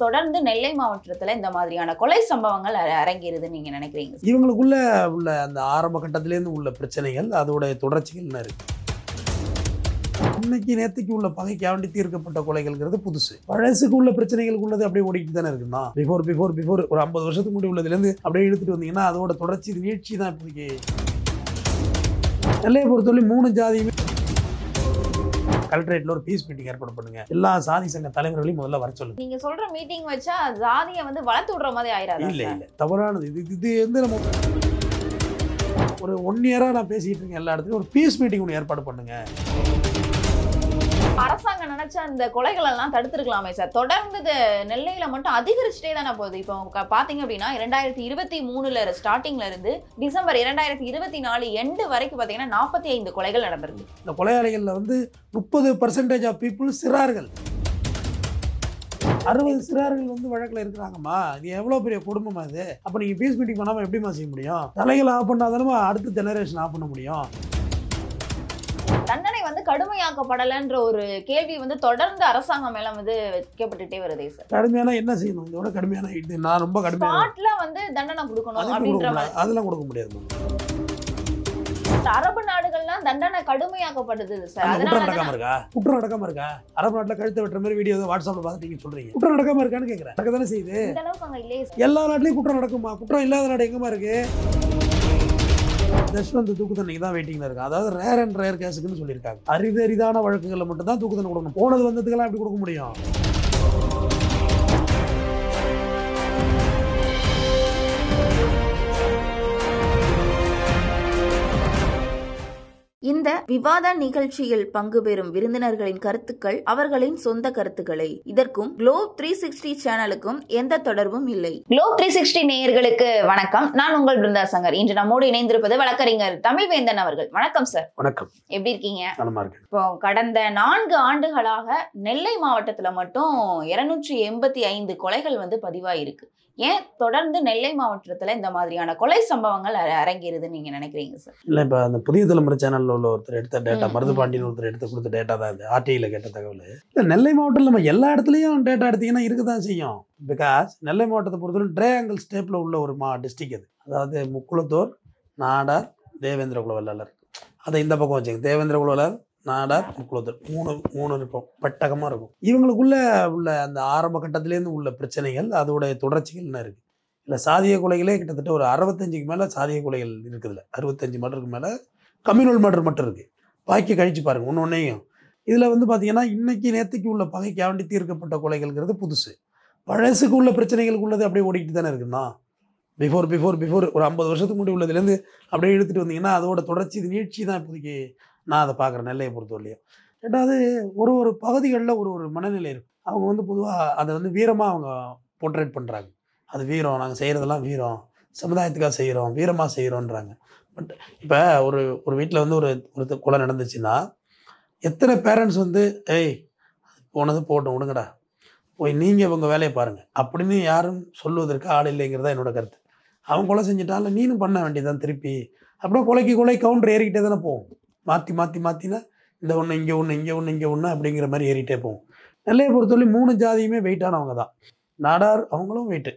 தொடர்ந்து நெல்லை மாவட்டத்துல இந்த மாதிரியான கொலை சம்பவங்கள் அரங்கேறுதுன்னு நீங்க நினைக்கிறீங்க? இவங்களுக்குள்ள உள்ள அந்த ஆரம்ப கட்டத்திலேருந்து உள்ள பிரச்சனைகள் அதோடைய தொடர்ச்சிகள் இருக்கு. இன்னைக்கு நேற்றுக்கு உள்ள பகைக்காண்டி தீர்க்கப்பட்ட கொலைகள்ங்கிறது புதுசு. பழசுக்கு உள்ள பிரச்சனைகளுக்கு உள்ளது அப்படியே ஓடிக்கிட்டு தானே இருக்குன்னா பிஃபோர் ஒரு 50 வருஷத்துக்கு முன்னாடி உள்ளதுலேருந்து அப்படியே இழுத்துட்டு வந்தீங்கன்னா அதோட தொடர்ச்சி நீட்சி தான் இப்போதைக்கு. நெல்லையை பொறுத்தவரை 3 ஜாதியுமே கலெக்டரேட்ல ஒரு பீஸ் மீட்டிங் ஏற்பாடு பண்ணுங்க, எல்லா சாதி சங்க தலைவர்களையும் முதல்ல வர சொல்லுங்க. நீங்க சொல்ற மீட்டிங் வச்சா ஜாதியை வளர்த்து விடுற மாதிரி ஆயிராது? இல்ல தவறானது. இது வந்து நம்ம ஒரு 1 இயரா நான் பேசிட்டு இருக்கேன், எல்லா இடத்துலையும் ஒரு பீஸ் மீட்டிங் ஒன்று ஏற்பாடு பண்ணுங்க. அரசாங்கம் நினைச்சா அந்த கொலைகள் எல்லாம் தடுத்திருக்கலாமே சார். தொடர்ந்து நெல்லையில மட்டும் அதிகரிச்சுட்டே தானே போகுது. இப்போ பாத்தீங்க அப்படின்னா 2023 ஸ்டார்டிங்ல இருந்து டிசம்பர் 2024 எண்டு வரைக்கும் பாத்தீங்கன்னா 45 கொலைகள் நடந்திருக்கு. இந்த கொலையாளிகள்ல 30% ஆஃப் பீப்புள் சிறார்கள், 60 சிறார்கள் வழக்கில் இருக்கிறாங்கம்மா. இது எவ்வளவு பெரிய குடும்பமா இது? அப்ப நீங்க பீஸ் மீட்டிங் பண்ணாம எப்படிமா செய்ய முடியும்? தலைகள் ஆஃப் பண்ணாதானமா அடுத்த ஜெனரேஷன் ஆஃப் பண்ண முடியும். தண்டனை கடுமையாக்கப்படலன்ற ஒரு கேள்வி தொடர்ந்து அரசாங்கம் மேல வைக்கப்பட்டுட்டே வருதே சார். கடுமையான என்ன செய்யணும்? இதோட கடுமையான இது நான் ரொம்ப கடுமையான ஸ்பாட்ல தண்டனை கொடுக்கணும் அப்படின்ற மாதிரி அதெல்லாம் கொடுக்க முடியாது. அரபு நாடுகள்லாம் தண்டனை கடுமையாக்கப்படுது சார். குற்றம் நடக்காம இருக்கா? அரபு நாட்டுல கழுத்தை வெட்டுற மாதிரி வீடியோ வாட்ஸ்அப்ல பார்த்துட்டு சொல்றீங்க. குற்றம் நடக்காம இருக்கான்னு கேட்கிறேன். நடக்கதானே செய்யுது. இந்த அளவுக்கு அங்க இல்லையே. எல்லா நாட்டிலயும் குற்றம் நடக்குமா? குற்றம் இல்லாத நாடு எங்கம்மா இருக்கு? தஷ்வந்த் தூக்கு தண்டனைக்கு தான் வெயிட்டிங்ல இருக்கு. அதாவது ரேர் அண்ட் ரேர் கேஸுக்குன்னு சொல்லியிருக்காங்க. அரிதான வழக்குகளை மட்டும் தான் தூக்கு தண்டனை கொடுக்கணும். போனது வந்ததுக்கெல்லாம் எப்படி கொடுக்க முடியும்? இந்த விவாத நிகழ்ச்சியில் பங்கு பெறும் விருந்தினர்களின் கருத்துக்கள் அவர்களின் சொந்த கருத்துக்களை. இதற்கும் குளோப் 360 சேனலுக்கும் எந்த தொடர்பும் இல்லை. குளோப் 360 நேயர்களுக்கு வணக்கம். நான் உங்கள் பிருந்தா சங்கர். இன்று நம்மோடு இணைந்திருப்பது வழக்கறிஞர் தமிழ்வேந்தன் அவர்கள். வணக்கம் சார். வணக்கம். எப்படி இருக்கீங்க? நலமா இருக்கேன். இப்போ கடந்த 4 ஆண்டுகளாக நெல்லை மாவட்டத்துல மட்டும் 285 கொலைகள் பதிவாயிருக்கு. ஏன் தொடர்ந்து நெல்லை மாவட்டத்துல இந்த மாதிரியான கொலை சம்பவங்கள் அரங்கேறுதுன்னு நீங்க நினைக்கிறீங்க சார்? இல்ல இப்ப அந்த புதிய தலைமுறை சேனல்ல உள்ள ஒருத்தர் எடுத்த டேட்டா, மருது பாண்டியன் ஒருத்தர் எடுத்து கொடுத்த டேட்டா தான் இது. ஆர்டிஐல கேட்ட தகவல். இல்ல நெல்லை மாவட்டத்தில் நம்ம எல்லா இடத்துலயும் டேட்டா எடுத்தீங்கன்னா இருக்குதான் செய்யும். பிகாஸ் நெல்லை மாவட்டத்தை பொறுத்தவரை ட்ரையாங்கிள் ஸ்டேப்ல உள்ள ஒரு டிஸ்ட்ரிக்ட் அது. அதாவது முக்குளத்தூர், நாடார், தேவேந்திர குல வெள்ளாளர். அதை இந்த பக்கம் வச்சுங்க. தேவேந்திர குல வெள்ளாளர், நாடார், முக்குளத்தூர், மூணு இருக்கும். பட்டகமா இருக்கும். இவங்களுக்குள்ள உள்ள அந்த ஆரம்ப கட்டத்திலேருந்து உள்ள பிரச்சனைகள் அதோடைய தொடர்ச்சிகள்னு இருக்கு. இல்லை சாதிய கொலைகளே கிட்டத்தட்ட ஒரு 65க்கு மேலே சாதிய கொலைகள் இருக்குதுல்ல. 65 மர்டருக்கு மேலே கம்யூனல் மர்டர் மட்டும் இருக்குது. பாக்கி கழிச்சு பாருங்கள் ஒன்னொன்னையும். இதில் பார்த்தீங்கன்னா இன்னைக்கு நேற்றுக்கு உள்ள பகைக்காண்டி தீர்க்கப்பட்ட கொலைகள்ங்கிறது புதுசு. பழசுக்கு உள்ள பிரச்சனைகளுக்கு உள்ளது அப்படியே ஓடிக்கிட்டு தானே இருக்குன்னா பிஃபோர் ஒரு 50 வருஷத்துக்கு முன்னாடி உள்ளதுலேருந்து அப்படியே இழுத்துட்டு வந்தீங்கன்னா அதோட தொடர்ச்சி நீட்சி தான் இப்போதைக்கு நான் அதை பார்க்குறேன் நெல்லையை பொறுத்தவரையிலையும். ரெண்டாவது ஒரு பகுதிகளில் ஒரு மனநிலை இருக்குது. அவங்க பொதுவாக அதை வீரமாக அவங்க போர்ட்ரேட் பண்ணுறாங்க. அது வீரம், நாங்கள் செய்கிறதெல்லாம் வீரம், சமுதாயத்துக்காக செய்கிறோம், வீரமாக செய்கிறோன்றாங்க. பட் இப்போ ஒரு வீட்டில் ஒரு கொலை நடந்துச்சுன்னா எத்தனை பேரண்ட்ஸ் ஏய் போனது போட்டோம் விடுங்கடா, போய் நீங்கள் உங்கள் வேலையை பாருங்கள் அப்படின்னு யாரும் சொல்லுவதற்கு ஆள் இல்லைங்கிறதா என்னோட கருத்து. அவன் கொலை செஞ்சுட்டான்ல நீனும் பண்ண வேண்டியதான் திருப்பி. அப்படின்னா கொலை கவுண்டர் ஏறிக்கிட்டே தானே போகும். மாற்றினா இந்த ஒன்று இங்கே ஒன்று அப்படிங்கிற மாதிரி ஏறிட்டே போகும். நெல்லையை பொறுத்தவரை 3 ஜாதியுமே வெயிட்டானவங்க தான். நாடார் அவங்களும் வெயிட்டு.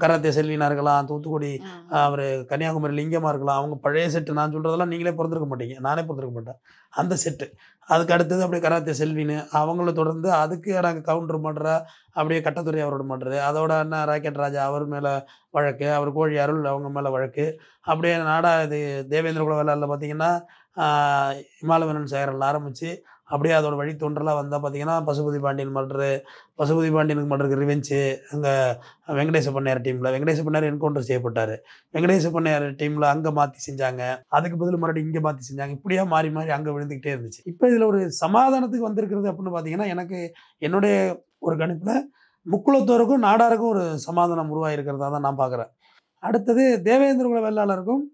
கராத்தே செல்வினா இருக்கலாம், தூத்துக்குடி அவர் கன்னியாகுமரி லிங்கமாக இருக்கலாம். அவங்க பழைய செட்டு, நான் சொல்கிறதெல்லாம் நீங்களே பிறந்திருக்க மாட்டீங்க, நானே பிறந்திருக்க மாட்டேன். அந்த செட்டு அதுக்கு அடுத்தது அப்படியே கராத்தே செல்வின்னு அவங்கள தொடர்ந்து அதுக்கு நாங்கள் கவுண்டர் பண்ணுறா அப்படியே கட்டத்துறை அவரோட பண்ணுறது. அதோட அண்ணா ராக்கெட் ராஜா அவர் மேலே வழக்கு, அவர் கோழி அருள் அவங்க மேலே வழக்கு. அப்படியே இது தேவேந்திர குல வெள்ளாளரில் பார்த்தீங்கன்னா இமாலவனன் சேகரில் ஆரம்பித்து அப்படியே அதோட வழி தோன்றலாம் வந்தால் பார்த்தீங்கன்னா பசுபதி பாண்டியனுக்கு மர்டருக்கு ரிவெஞ்சு. அங்கே வெங்கடேச பண்ணையார் டீமில் வெங்கடேச பண்ணையார் என்கவுண்டர் செய்யப்பட்டார். வெங்கடேச பண்ணையார் டீமில் அங்கே மாற்றி செஞ்சாங்க, அதுக்கு பதில் மறுபடியும் இங்கே மாற்றி செஞ்சாங்க. இப்படியா மாறி அங்கே விழுந்துக்கிட்டே இருந்துச்சு. இப்போ இதில் ஒரு சமாதானத்துக்கு வந்திருக்கிறது அப்படின்னு பார்த்தீங்கன்னா என்னுடைய ஒரு கணிப்பில் முக்குளத்தோருக்கும் நாடாருக்கும் ஒரு சமாதானம் உருவாகிருக்கிறதா தான் நான் பார்க்குறேன். அடுத்தது தேவேந்திர குல வெள்ளாளருக்கும்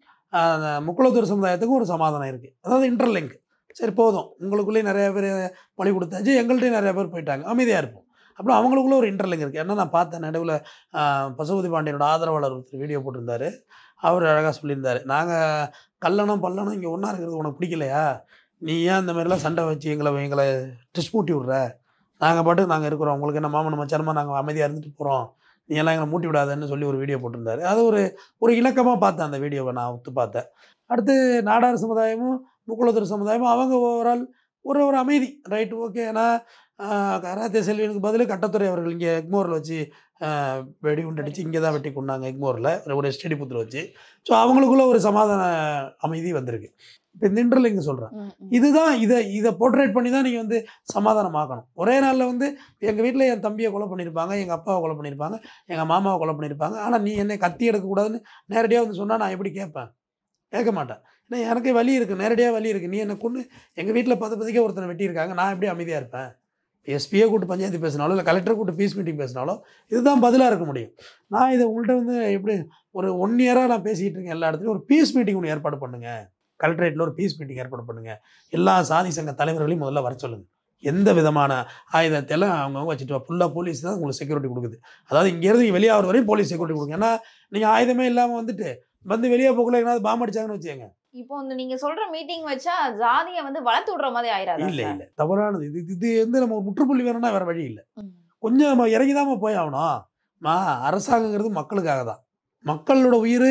முக்குளத்தூர் சமுதாயத்துக்கும் ஒரு சமாதானம் இருக்குது. அதாவது இன்டர்லிங்க். சரி போதும், உங்களுக்குள்ளேயே நிறைய பேர் பழி கொடுத்தாச்சு, எங்கள்கிட்டயும் நிறைய பேர் போயிட்டாங்க, அமைதியாக இருப்போம். அப்புறம் அவங்களுக்குள்ள ஒரு இன்டர்லிங்க் இருக்குது. ஏன்னா நான் பார்த்தேன் நடுவில் பசுபதி பாண்டியனோட ஆதரவாளர் ஒருத்தர் வீடியோ போட்டிருந்தாரு. அவர் அழகாக சொல்லியிருந்தார், நாங்கள் பல்லணும் இங்கே ஒன்றா இருக்கிறது உனக்கு பிடிக்கலையா, நீ ஏன் இந்த மாதிரிலாம் சண்டை வச்சு எங்களை ட்ரிஸ் மூட்டி விட்ற, நாங்கள் பாட்டு நாங்கள் இருக்கிறோம், உங்களுக்கு என்ன மாமன் மச்சானமாக நாங்கள் அமைதியாக இருந்துட்டு போகிறோம், நீ எல்லாம் எங்களை மூட்டி விடாதன்னு சொல்லி ஒரு வீடியோ போட்டிருந்தாரு. அது ஒரு இலக்கமாக பார்த்தேன் அந்த வீடியோவை, நான் ஒத்து பார்த்தேன். அடுத்து நாடார் சமுதாயமும் முக்குளத்தூர் சமுதாயமும் அவங்க ஓவரால் ஒரு அமைதி, ரைட், ஓகே. ஏன்னா கராத்தே செல்வியனுக்கு பதில் கட்டத்துறை அவர்கள் இங்கே எக்மோரில் வச்சு வெடி உண்டடிச்சு இங்கே தான் வெட்டி கொண்டாங்க, எக்மோரில் ஒரு எஸ்டடி புத்தில் வச்சு. ஸோ அவங்களுக்குள்ள ஒரு சமாதான அமைதி வந்திருக்கு. இப்போ இந்த இன்டர்வியூல இங்கே சொல்கிறேன், இதுதான் இதை போர்ட்ரேட் பண்ணி தான் நீங்கள் வந்து சமாதானமாக்கணும். ஒரே நாளில் வந்து எங்கள் வீட்டில் என் தம்பியை கொலை பண்ணியிருப்பாங்க, எங்கள் அப்பாவை கொலை பண்ணியிருப்பாங்க, எங்கள் மாமாவை கொலை பண்ணியிருப்பாங்க, ஆனால் நீ என்னை கத்தி எடுக்கக்கூடாதுன்னு நேரடியாக வந்து சொன்னால் நான் எப்படி கேட்பேன்? கேட்க மாட்டேன். ஏன்னா எனக்கு வலி இருக்குது, நேரடியாக வலி இருக்குது. நீ என்னை கொண்டு எங்கள் வீட்டில் பதுக்கே ஒருத்தனை வெட்டியிருக்காங்க, நான் எப்படி அமைதியாக இருப்பேன்? எஸ்பியை கூட்டு பஞ்சாயத்து பேசினாலோ இல்லை கலெக்டரை கூட்டு பீஸ் மீட்டிங் பேசினாலோ இதுதான் பதிலாக இருக்க முடியும். நான் இதை உங்கள்கிட்ட வந்து எப்படி ஒரு 1 இயராக நான் பேசிக்கிட்டு இருக்கேன், எல்லா இடத்துலையும் ஒரு பீஸ் மீட்டிங் ஒன்று ஏற்பாடு பண்ணுங்கள், கலெக்டரேட்டில் ஒரு பீஸ் மீட்டிங் ஏற்பாடு பண்ணுங்கள், எல்லா சாதி சங்க தலைவர்களையும் முதல்ல வர சொல்லுங்கள், எந்த விதமான ஆயுதத்தையெல்லாம் அவங்கவுங்க வச்சுட்டு ஃபுல்லாக போலீஸ் தான் உங்களுக்கு செக்யூரிட்டி கொடுக்குது. அதாவது இங்கேருந்து நீங்கள் வெளியாகிற வரையும் போலீஸ் செக்யூரிட்டி கொடுங்க. ஏன்னா நீங்கள் ஆயுதமே இல்லாமல் வந்துட்டு வந்து வெளியே போகல எங்கேயாவது பாம்பு அடிச்சாங்கன்னு வச்சுக்கோங்க. இப்போ வந்து நீங்க சொல்ற மீட்டிங் வச்சா ஜாதியை வந்து வளர்த்து விடுற மாதிரி ஆயிராது? இல்லை தவறானது. இது வந்து நம்ம முற்றுப்புள்ளி வேணும்னா வேற வழி இல்லை. கொஞ்சம் நம்ம இறங்கிதாம போய் ஆகணும். அரசாங்கங்கிறது மக்களுக்காக தான். மக்களோட உயிர்,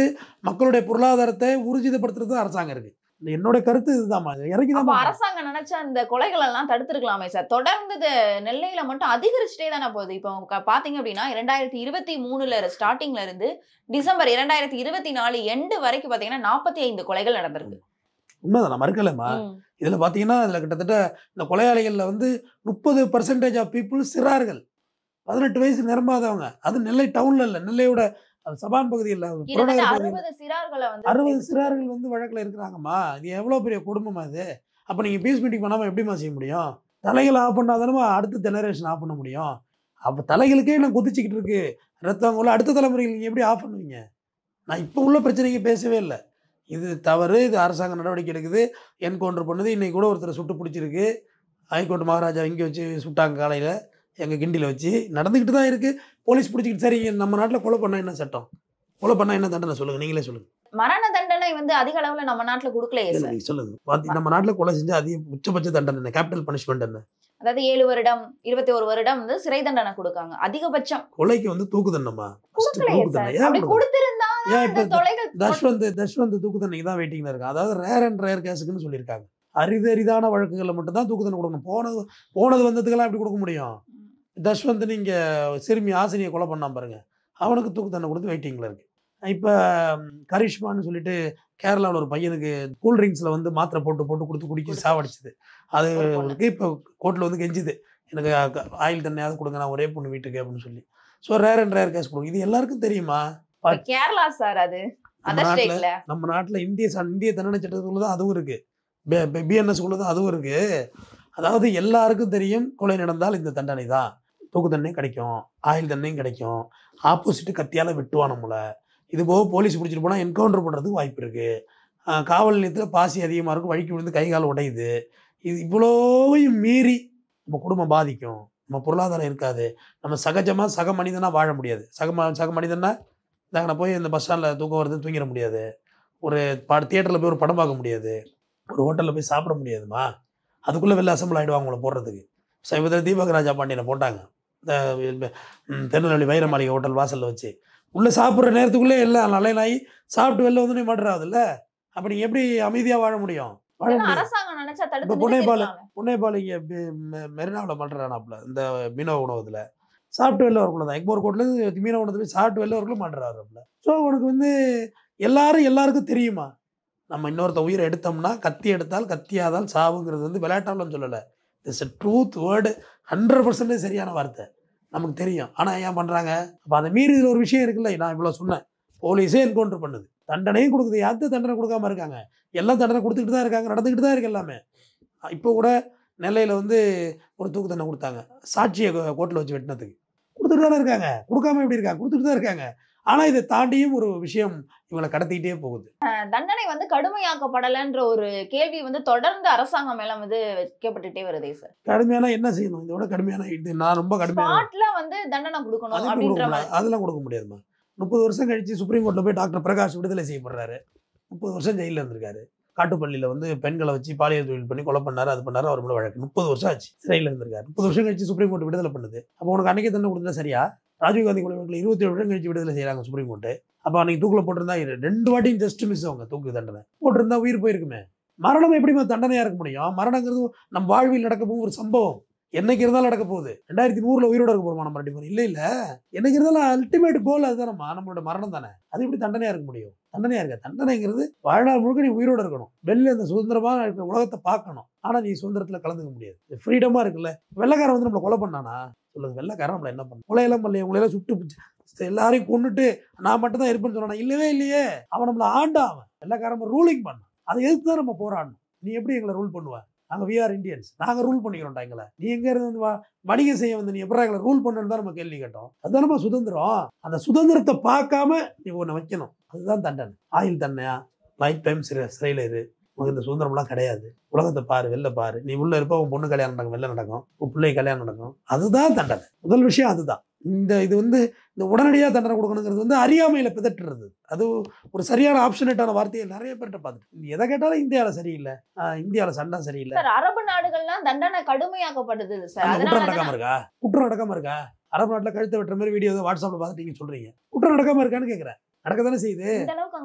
மக்களுடைய பொருளாதாரத்தை ஊர்ஜிதப்படுத்துறது அரசாங்கம் இருக்கு. என்னோட கருத்து இதுதான். இறங்கிதான் அரசாங்கம் நினைச்சா அந்த கொலைகள் எல்லாம் தடுத்துருக்கலாமே சார். தொடர்ந்து நெல்லையில மட்டும் அதிகரிச்சுட்டே தானே போகுது. இப்போ பாத்தீங்க அப்படின்னா 2023 ஸ்டார்டிங்ல இருந்து டிசம்பர் 2024 எண்டு வரைக்கும் பாத்தீங்கன்னா 45 கொலைகள் நடந்திருக்கு. உண்மைதான், நான் மறுக்கலமா. இதுல பாத்தீங்கன்னா இதுல கிட்டத்தட்ட இந்த கொலையாளிகள்ல வந்து 30% ஆஃப் பீப்புள் சிறார்கள், 18 வயசு நிரம்பாதவங்க. அது நெல்லை டவுன்ல இல்ல, நெல்லையோட சபான் பகுதியில் 60 சிறார்கள் வந்து வழக்கில் இருக்கிறாங்கம்மா. இது எவ்வளோ பெரிய குடும்பமா இது? அப்போ நீங்கள் பீஸ் மீட்டிங் பண்ணாமல் எப்படிமா செய்ய முடியும்? தலைகளை ஆஃப் பண்ணாதானமா அடுத்த ஜெனரேஷன் ஆஃப் பண்ண முடியும். அப்போ தலைகளுக்கே நான் குதிச்சுக்கிட்டு இருக்கு ரத்தம் உள்ள அடுத்த தலைமுறைகள் நீங்கள் எப்படி ஆஃப் பண்ணுவீங்க? நான் இப்போ உள்ள பிரச்சனைக்கு பேசவே இல்லை. இது தவறு, இது அரசாங்கம் நடவடிக்கை எடுக்குது, என்கவுண்டர் பண்ணுது. இன்றைக்கி கூட ஒருத்தர் சுட்டு பிடிச்சிருக்கு, ஹைகோர்ட் மகாராஜா இங்கே வச்சு சுட்டாங்க, காலையில் எங்கள் கிண்டியில் வச்சு நடந்துக்கிட்டு தான் இருக்குது. போலீஸ் பிடிச்சிக்கிட்டு, சரி நம்ம நாட்டில் கொலை பண்ணால் என்ன சட்டம், கொலை பண்ணால் என்ன தண்டனை சொல்லுங்கள், நீங்களே சொல்லுங்கள். மரண தண்டனை வந்து அதிக அளவில் நம்ம நாட்டில் கொடுக்கலையே சார். சொல்லுங்கள், நம்ம நாட்டில் கொலை செஞ்சால் அதிக உச்சபட்ச தண்டனை என்ன, கேபிட்டல் பனிஷ்மெண்ட் என்ன? அதாவது 7 வருடம் 21 வருடம் வந்து சிறை தண்டனை கொடுக்காங்க அதிகபட்சம். கொலைக்கு வந்து தூக்கு தண்டமா? தஷ்வந்த் தூக்கு தண்டனைக்கு தான் வெயிட்டிங்ல இருக்காங்க. அதாவது ரேர் அண்ட் ரேர் கேஸுக்குன்னு சொல்லியிருக்காங்க. அரிதான வழக்குகளில் மட்டும் தான் தூக்கு தண்டனை கொடுக்கணும். போனது வந்ததுக்கெல்லாம் எப்படி கொடுக்க முடியும்? தஷ்வந்த் இங்கே சிறுமி ஆசிரியை கொலை பண்ணாம பாருங்க, அவனுக்கு தூக்கு தண்டனை கொடுத்து வெயிட்டிங்கில் இருக்குது. இப்போ கரிஷ்மான்னு சொல்லிட்டு கேரளாவில் ஒரு பையனுக்கு கூல்ட்ரிங்க்ஸில் வந்து மாத்திரை போட்டு கொடுத்து குடிக்க சாவடிச்சுது. அது அவருக்கு இப்போ கோர்ட்டில் வந்து கெஞ்சுது, எனக்கு ஆயில் தண்ணியாவது கொடுங்க, நான் ஒரே பொண்ணு வீட்டுக்கு அப்படின்னு சொல்லி. So rare and rare case கொடுக்கும். இது எல்லாருக்கும் தெரியுமா? கேரளா சார், அது நம்ம நாட்டில் இந்திய தண்டனை சட்டத்துக்குள்ள தான் அதுவும் இருக்குது, பிஎன்எஸ்குள்ள தான் அதுவும் இருக்குது. அதாவது எல்லாருக்கும் தெரியும், கொலை நடந்தால் இந்த தண்டனை தான், தூக்கு தண்டனை கிடைக்கும், ஆயில் தண்டையும் கிடைக்கும், ஆப்போசிட்டு கத்தியால் வெட்டுவான் நம்மளை. இது போக போலீஸ் பிடிச்சிட்டு போனால் என்கவுண்டர் பண்ணுறதுக்கு வாய்ப்பு இருக்குது. காவல் நிலையத்தில் பாசி அதிகமாக இருக்கும், வழிக்கு விழுந்து கை கால் உடையுது. இது இவ்வளோவையும் மீறி நம்ம குடும்பம் பாதிக்கும், நம்ம பொருளாதாரம் இருக்காது, நம்ம சகஜமாக சக மனிதனாக வாழ முடியாது. சக மனிதனா நாங்கள் போய் இந்த பஸ் ஸ்டாண்டில் தூக்கம் வருது தூங்கிட முடியாது, ஒரு தியேட்டரில் போய் ஒரு படம் பார்க்க முடியாது, ஒரு ஹோட்டலில் போய் சாப்பிட முடியாதுமா. அதுக்குள்ளே வெளில அசம்பிள் ஆகிடுவாங்க உங்களை போடுறதுக்கு. சமீபத்தில் தீபக் ராஜா பாண்டியனை போட்டாங்க இந்த திருநெல்வேலி வைரமாளிகை ஹோட்டல் வாசலில் வச்சு. உள்ளே சாப்பிட்ற நேரத்துக்குள்ளே எல்லாம் நல்ல சாப்பிட்டு வெளில வந்து மாட்டுறாதுல்ல. அப்போ நீங்கள் எப்படி அமைதியாக வாழ முடியும்? இப்போ புனேபால் இங்கே மெரினாவில் மாட்டுறானாப்புல இந்த மீனவ உணவகத்தில் சாப்பிட்டு வெளில வரக்குள்ள தான். எக்மோர் கோர்ட்லேருந்து மீனவ உணவத்தில் சாப்பிட்டு வெளில வரக்குள்ள மாட்டுறாருல. ஸோ உனக்கு வந்து எல்லாருக்கும் தெரியுமா, நம்ம இன்னொருத்த உயிரை எடுத்தோம்னா கத்தி எடுத்தால் கத்தியாதால் சாவுங்கிறது வந்து விளையாட்டாலும் சொல்லலை. இட்ஸ் எ ட்ரூத் வேர்டு, 100% சரியான வார்த்தை, நமக்கு தெரியும். ஆனால் ஏன் பண்ணுறாங்க? அப்போ அதை மீறி இதில் ஒரு விஷயம் இருக்குல்ல, நான் இவ்வளோ சொன்னேன், போலீஸே என்கவுண்டர் பண்ணுது, தண்டனையும் கொடுக்குது. எந்த தண்டனை கொடுக்காம இருக்காங்க? எல்லாம் தண்டனை கொடுத்துக்கிட்டு தான் இருக்காங்க, நடந்துக்கிட்டு தான் இருக்கு எல்லாமே. இப்போ கூட நெல்லையில் வந்து ஒரு தூக்கு தண்டனை கொடுத்தாங்க, சாட்சியை கோர்ட்டில் வச்சு வெட்டினதுக்கு. கொடுத்துட்டு தானே இருக்காங்க, கொடுக்காம எப்படி இருக்காங்க? கொடுத்துட்டு தான் இருக்காங்க. ஆனால் இதை தாண்டியும் ஒரு விஷயம் இவங்களை கடத்திக்கிட்டே போகுது. தண்டனை வந்து கடுமையாக்கப்படலைன்ற ஒரு கேள்வி வந்து தொடர்ந்து அரசாங்கம் மேல வந்து வைக்கப்பட்டுட்டே வருதே சார். கடுமையான என்ன செய்யணும்? இதோட கடுமையான இது நான் ரொம்ப கடுமையான வந்து தண்டனை கொடுக்கணும் அப்படின்ற மாதிரி அதெல்லாம் கொடுக்க முடியாதுமா. 30 வருஷம் கழிச்சு சுப்ரீம் கோர்ட்டில் போய் டாக்டர் பிரகாஷ் விடுதலை செய்யப்படுறாரு, 30 வருஷம் ஜெயிலில் இருந்திருக்காரு. காட்டுப்பள்ளியில் வந்து பெண்களை வச்சு பாலியல் தொழில் பண்ணி கொலை பண்ணாரு, அது பண்ணாரு, அவர் மேலே வழக்கு 30 வருஷம் ஆச்சு, சிறையில் இருந்திருக்காரு. 30 வருஷம் கழிச்சு சுப்ரீம் கோர்ட் விடுதலை பண்ணுது. அப்போ உனக்கு அன்னைக்கே தண்டனை கொடுத்தா சரியா? ராஜீவ்காந்தி கொலை வழக்கில் 27 வருஷம் கழிச்சு விடுதலை செய்யறாங்க சுப்ரீம் கோர்ட்டு. அப்போ அன்னைக்கு தூக்கில் போட்டிருந்தா 2 வாட்டியும் ஜஸ்ட் மிஸ் அவங்க தூக்கு தண்டனை போட்டிருந்தா உயிர் போயிருக்குமே. மரணம் எப்படிமா தண்டனையா இருக்க முடியும்? மரணங்கிறது நம் வாழ்வில் நடக்க போகும் ஒரு சம்பவம். என்னைக்கு இருந்தாலும் நடக்க போகுது. 2100 உயிரோட இருக்க போறோமா நம்ம 2 பேரும்? இல்ல என்னைக்கு இருந்தாலும் அல்டிமேட் கோல் அதுதானம்மா, நம்மளோட மரணம் தானே. அது எப்படி தண்டனையா இருக்க முடியும்? தண்டனையா இருக்க, தண்டனைங்கிறது வாழ்நாள் முழுக்க நீ உயிரோட இருக்கணும், வெளில இந்த சுதந்திரமா இருக்கிற உலகத்தை பார்க்கணும். ஆனா நீ சுதந்திரத்துல கலந்துக்க முடியாது. ஃப்ரீடமா இருக்குல்ல. வெள்ளைக்காரன் வந்து நம்மளை கொலை பண்ணானா சொல்லுங்க? வெள்ளைக்காரன் நம்மளை என்ன பண்ண? கொலையெல்லாம் பண்ணலையே, உங்களையெல்லாம் சுட்டு எல்லாரையும் கொண்டுட்டு நான் மட்டும் தான் இருப்பேன்னு சொன்னா? இல்லவே இல்லையே. அவன் நம்மளை ஆண்டான், அவன் வெள்ளைக்காரன் ரூலிங் பண்ணான். அதை எதிர்த்து தான் நம்ம போராடணும். நீ எப்படி எங்களை ரூல் பண்ணுவ? நாங்கள் வி ஆர் இந்தியன்ஸ், நாங்கள் ரூல் பண்ணிக்கிறோம்டா எங்களை. நீ எங்க இருந்து வந்து வணிகம் செய்ய வந்து நீ எப்படி எங்களை ரூல் பண்ணு தான் நம்ம கேள்வி கேட்டோம். அதுதான் நம்ம சுதந்திரம். அந்த சுதந்திரத்தை பார்க்காம நீ ஒன்று வைக்கணும், அதுதான் தண்டனை. ஆயுள் தண்டனையா, லைஃப் டைம் சிறையில் இரு, உனக்கு இந்த சுதந்திரம்லாம் கிடையாது. உலகத்தை பாரு, வெளில பாரு. நீ உள்ள இருப்ப உன் பொண்ணு கல்யாணம் நடக்கும், வெளில நடக்கும், உன் பிள்ளை கல்யாணம் நடக்கும். அதுதான் தண்டனை. முதல் விஷயம் அதுதான். இது வந்து இந்த உடனடியாக தண்டனை கொடுக்கணுங்கிறது வந்து அறியாமையில் பிதற்றுறது. அது ஒரு சரியான ஆப்ஷனேட்டான வார்த்தையை நிறைய பேர்கிட்ட பார்த்துட்டு எதை கேட்டாலும் இந்தியாவில் சரியில்லை, இந்தியாவில் சண்டை சரியில்லை. அரபு நாடுகள்லாம் தண்டனை கடுமையாக்கப்படுது சார். குற்றம் நடக்காம இருக்கா? குற்றம் நடக்காம இருக்கா? அரபு நாட்டில் கழுத்தை வெட்டுற மாதிரி வீடியோ வாட்ஸ்அப்ல பார்த்துட்டு நீங்க சொல்றீங்க. குற்றம் நடக்காம இருக்கான்னு கேட்குறேன். நடக்க தானே செய்யுது.